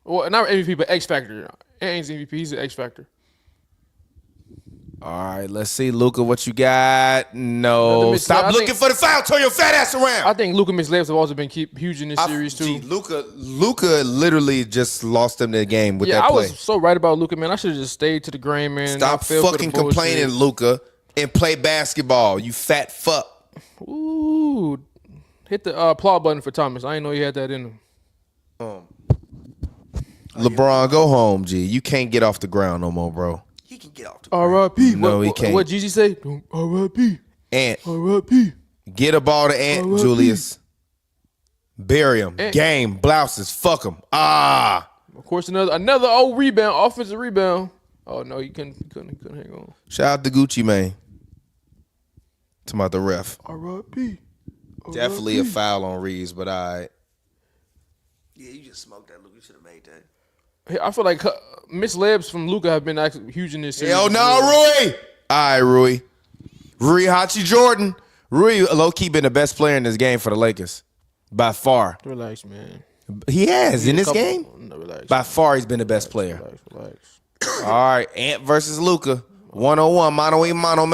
Well, not MVP, but X Factor. He ain't MVP. He's an X Factor. All right, let's see, Luka, what you got? No, stop looking for the foul. Turn your fat ass around. I think Luka mislays have also been huge in this series too. Luka literally just lost them the game with that play. I was so right about Luka, man. I should have just stayed to the grain, man. Stop fucking complaining, Luka, and play basketball. You fat fuck. Ooh, hit the applaud button for Thomas. I didn't know he had that in him. LeBron, go home, G. You can't get off the ground no more, bro. He can get off the R.I.P. No, he can't. What Jeezy say? R.I.P. Ant. R.I.P. Get a ball to Ant, Julius. Bury him. Game. Blouses. Fuck him. Of course, another old rebound, offensive rebound. Oh, no, he couldn't hang on. Shout out to Gucci, man. Talking about the ref. R.I.P. Definitely a foul on Reeves, but all right. Yeah, you just smoked that, Luke. You should have made that. I feel like mislays from Luka have been actually huge in this series. Hell no, Rui. All right, Rui. Rui Hachi Jordan. Rui low-key been the best player in this game for the Lakers. By far. Relax, man. He has in this game? No, relax. By far, he's been the best player. Relax. All right, Ant versus Luka. 1-on-1, mano, mano,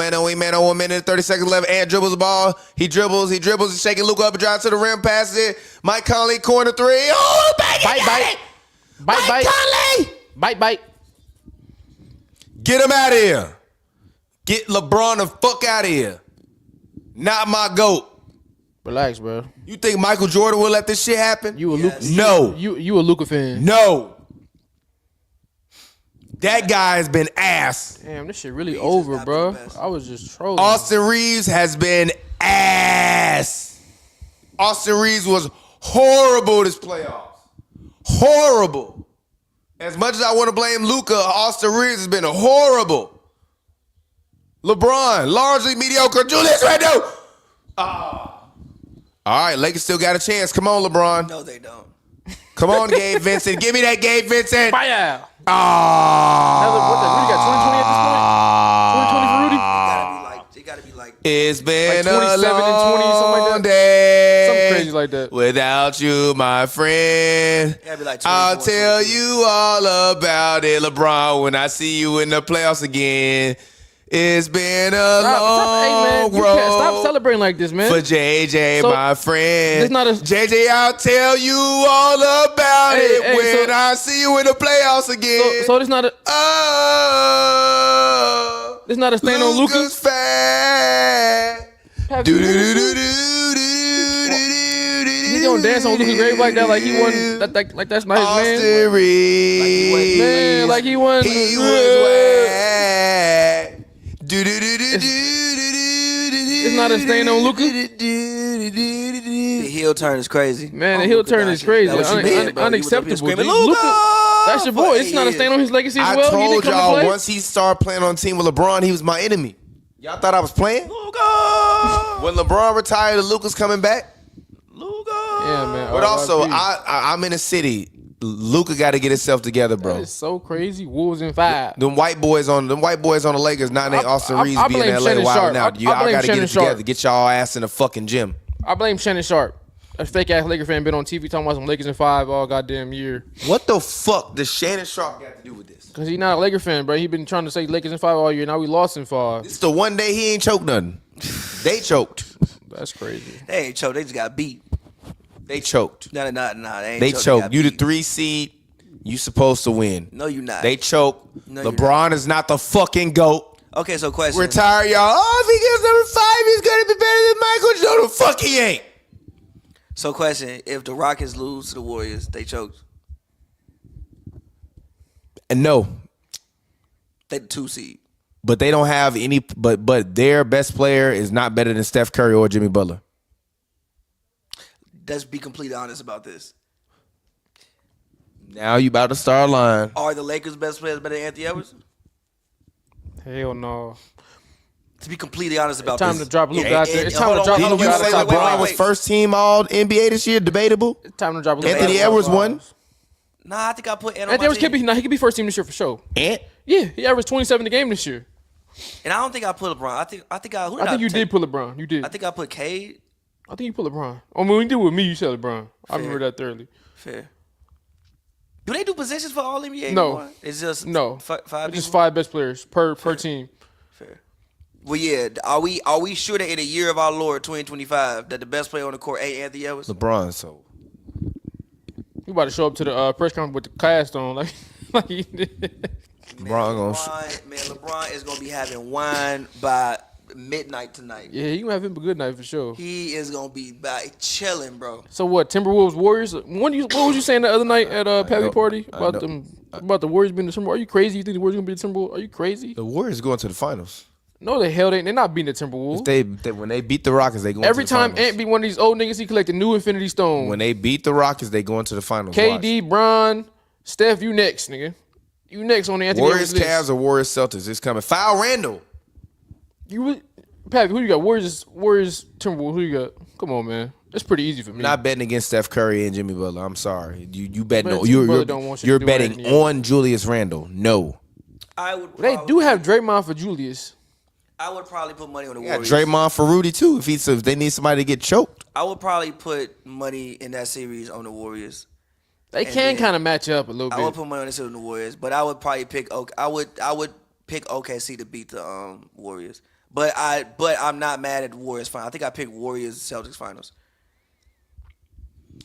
1 minute and 30 seconds left. Ant dribbles the ball. He dribbles, he's shaking Luka up and drives to the rim, passes it. Mike Conley, corner three. Oh, bite. Mike Conley. Bite. Get him out of here. Get LeBron the fuck out of here. Not my GOAT. Relax, bro. You think Michael Jordan will let this shit happen? You a Luka? No. You a Luka fan? No. That guy has been ass. Damn, this shit really over, bro. I was just trolling. Austin Reeves has been ass. Austin Reeves was horrible this playoffs. Horrible. As much as I want to blame Luka, Austin Reeves has been horrible. LeBron, largely mediocre. Julius Randle. All right, Lakers still got a chance. Come on, LeBron. No, they don't. Come on, Gabe Vincent. Give me that Gabe Vincent. Fire. Rudy Rudy got 20-20 at this point? 20-20 for Rudy? It gotta be like It's been like 27 a and 20, something like long that. day. Something crazy like that. Without you, my friend. It gotta be like 24, I'll tell 22. you all about it, LeBron, when I see you in the playoffs again. It's been a long road. Stop celebrating like this, man. for JJ, So, my friend. it's not a- JJ, I'll tell you all about it when I see you in the playoffs again. So it's not a it's not a stain on Luka. Luka's fat. He's gonna dance on Luka's grave like that, like he won. Like that's not his man. Austin Reeves. Man, like he won. He was whack. It's not a stain on Luka. The heel turn is crazy. Man, the heel turn is crazy. Unacceptable. Luka! That's your boy. It's not a stain on his legacy as well. I told y'all once he started playing on the team with LeBron, he was my enemy. Y'all thought I was playing? Luka! When LeBron retired, Luka's coming back. Luka! Yeah, man. But also, I'm in the city. Luka got to get himself together, bro. That is so crazy. Wolves in 5. Them white boys on the Lakers. Now they Austin Reeves being in LA wilding out. Y'all got to get it together. Get y'all ass in the fucking gym. I blame Shannon Sharp. A fake ass Laker fan been on TV talking about some Lakers in 5 all goddamn year. What the fuck does Shannon Sharp got to do with this? Because he's not a Laker fan, bro. He been trying to say Lakers in 5 all year. Now we lost in 5. It's the one day he ain't choked nothing. They choked. That's crazy. They ain't choked. They just got beat. They choked. Nah. They ain't They choked. You the beat. 3 seed. You supposed to win. No, you not. They choked. No, you're LeBron is not the fucking GOAT. Okay, so question. Retire, y'all. Oh, if he gets number 5, he's going to be better than Michael Jordan. Fuck, he ain't. So question, if the Rockets lose to the Warriors, they choked. And no, They the 2 seed. but they don't have any. But their best player is not better than Steph Curry or Jimmy Butler. Let's be completely honest about this. Now you about to start a line. Are the Lakers' best players better than Anthony Edwards? Hell no. To be completely honest about Time this. to drop Luka out there. It's time to drop Didn't Luka you out say there. LeBron was first team All NBA this year? Debatable. It's time to drop Luka. Anthony Edwards won. Nah, I think I put Ant on Anthony my Edwards team. he could be first team this year for sure. Ant. Yeah, he averaged 27 a game this year. And I don't think I put LeBron. I think I think you did put LeBron. You did. I think I put Cade. I think you put LeBron. I mean, when you did with me, you said LeBron. I remember that thoroughly. Fair. Do they do positions for all NBA? No. anymore? It's just No, five. just people? 5 best players per team. Fair. Well, yeah. Are we sure that in a year of our Lord 2025 that the best player on the court ain't Anthony Edwards? LeBron. So You about to show up to the press conference with the cast on like he did. LeBron is gonna be having wine by midnight tonight. Yeah, you gonna have him a good night for sure. He is gonna be chilling, bro. So what? Timberwolves, Warriors. What was you saying the other night at Pavy party about the Warriors being the Timberwolves? Are you crazy? You think the Warriors gonna be the Timberwolves? Are you crazy? the Warriors going to the finals. No, the hell they're not beating the Timberwolves. When they beat the Rockets, they go Every to the time finals. Ant beat one of these old niggas, he collected new Infinity Stone. When they beat the Rockets, they go into the finals. KD, Bron, Steph, you next, nigga. You next on the Anthony Warriors, Edwards Cavs, or Warriors, Celtics. It's coming. Foul Randall. Pavy, who you got? Warriors, Timberwolves. Who you got? Come on, man. That's pretty easy for me. Not betting against Steph Curry and Jimmy Butler. I'm sorry. You betting Man, on Jimmy Butler don't want you you're to do betting anything. on Julius Randle. No. They do have Draymond for Julius. I would probably put money on the Yeah, Warriors. Draymond for Rudy too. If they need somebody to get choked. I would probably put money in that series on the Warriors. They can kind of match up a little bit. I would put money on the Warriors, but I would probably pick. I would pick OKC to beat the Warriors. But I'm not mad at the Warriors final. I think I picked Warriors Celtics finals.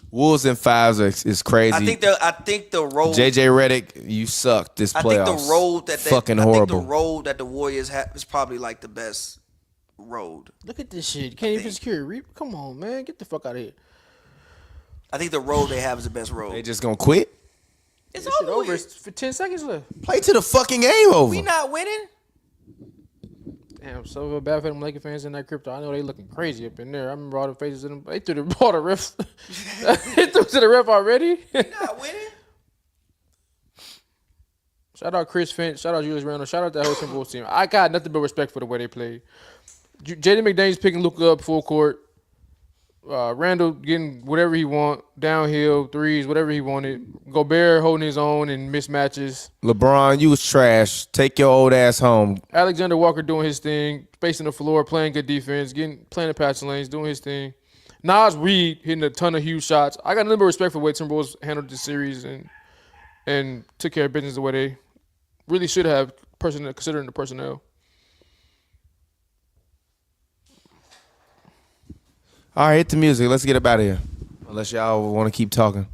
Wolves and 5s is crazy. I think the road. JJ Redick, you suck this playoffs. I think the road that fucking horrible. I think the road that the Warriors have is probably like the best road. Look at this shit. You can't even secure. Come on, man. Get the fuck out of here. I think the road they have is the best road. They just gonna quit. It's over. It's for 10 seconds left. Play to the fucking game over. We not winning. Damn, so bad for them Laker fans in that crypto. I know they looking crazy up in there. I remember all the faces in them. They threw the ball to the ref. They threw to the ref already. We not winning. Shout out Chris Finch. Shout out Julius Randle. Shout out that whole Timberwolves team. I got nothing but respect for the way they played. Jaden McDaniels picking Luka up full court. Randall getting whatever he want, downhill, threes, whatever he wanted. Gobert holding his own in mismatches. LeBron, you was trash. Take your old ass home. Alexander Walker doing his thing, spacing the floor, playing good defense, playing the passing lanes, doing his thing. Nas Reed hitting a ton of huge shots. I got a little bit of respect for the way Timberwolves handled the series and took care of business the way they really should have, considering the personnel. All right, hit the music. Let's get up out of here. Unless y'all want to keep talking.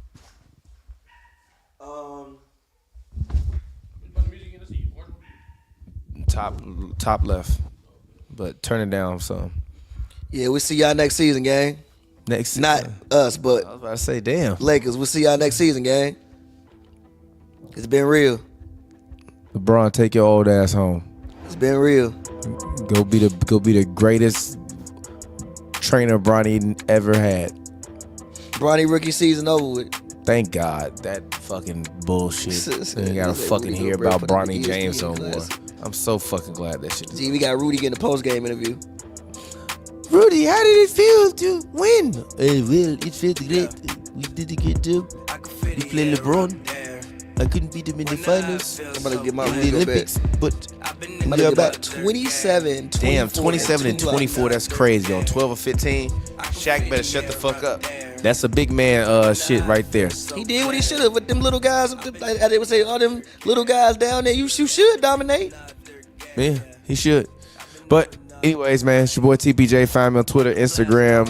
Top left. But turn it down some. Yeah, we'll see y'all next season, gang. Next Not us, but I was about to say, damn. Lakers. We'll see y'all next season, gang. It's been real. LeBron, take your old ass home. It's been real. Go be the greatest trainer Bronny ever had. Bronny rookie season over with. Thank God that fucking bullshit. You ain't gotta fucking hear about Bronny James no more. I'm so fucking glad that shit is. Gee, we got Rudy getting a post-game interview. Rudy, how did it feel to win? Well, it felt great. We did a good job. We played LeBron. I couldn't beat him in the finals. I'm about to get my in the Olympics, but we are about 27. Damn, 27 and 24. That's crazy. On 12 or 15, Shaq better shut the fuck up. That's a big man shit right there. He did what he should have with them little guys. Like they would say, all them little guys down there, you should dominate. Yeah, he should. But anyways, man, it's your boy TPJ. Find me on Twitter, Instagram,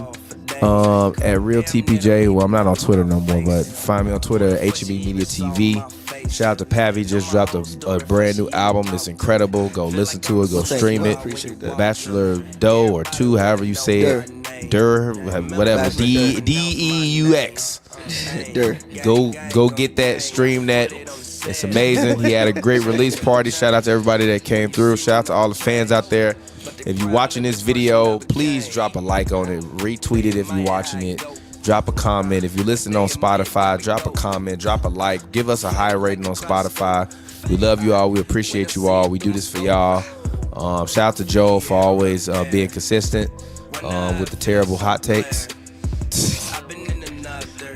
at reeltpj. Well, I'm not on Twitter no more, but find me on Twitter at HNBMEDIAtv. Shout out to Pavy, just dropped a brand new album. It's incredible. Go listen to it. Go stream it. Bachelor Doe or Two, however you say it. Dur, whatever. Deux. Dur. Go get that. Stream that. It's amazing. He had a great release party. Shout out to everybody that came through. Shout out to all the fans out there. If you're watching this video, please drop a like on it. Retweet it if you're watching it. Drop a comment. If you're listening on Spotify, drop a comment. Drop a like. Give us a high rating on Spotify. We love you all. We appreciate you all. We do this for y'all. Shout out to Joel for always being consistent with the terrible hot takes.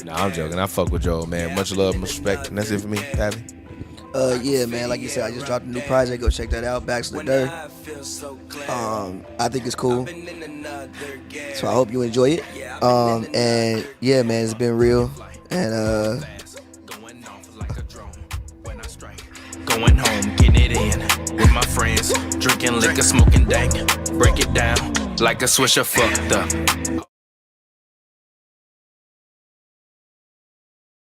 Nah, I'm joking. I fuck with Joel, man. Much love, much respect. And that's it for me, Pavy. Yeah, man. Like you said, I just dropped a new project. Go check that out. Bachelor Dur. I think it's cool. So I hope you enjoy it. And yeah, man, it's been real. And going home, getting it in with my friends, drinking liquor, smoking dank. Break it down like a swisher fucked up.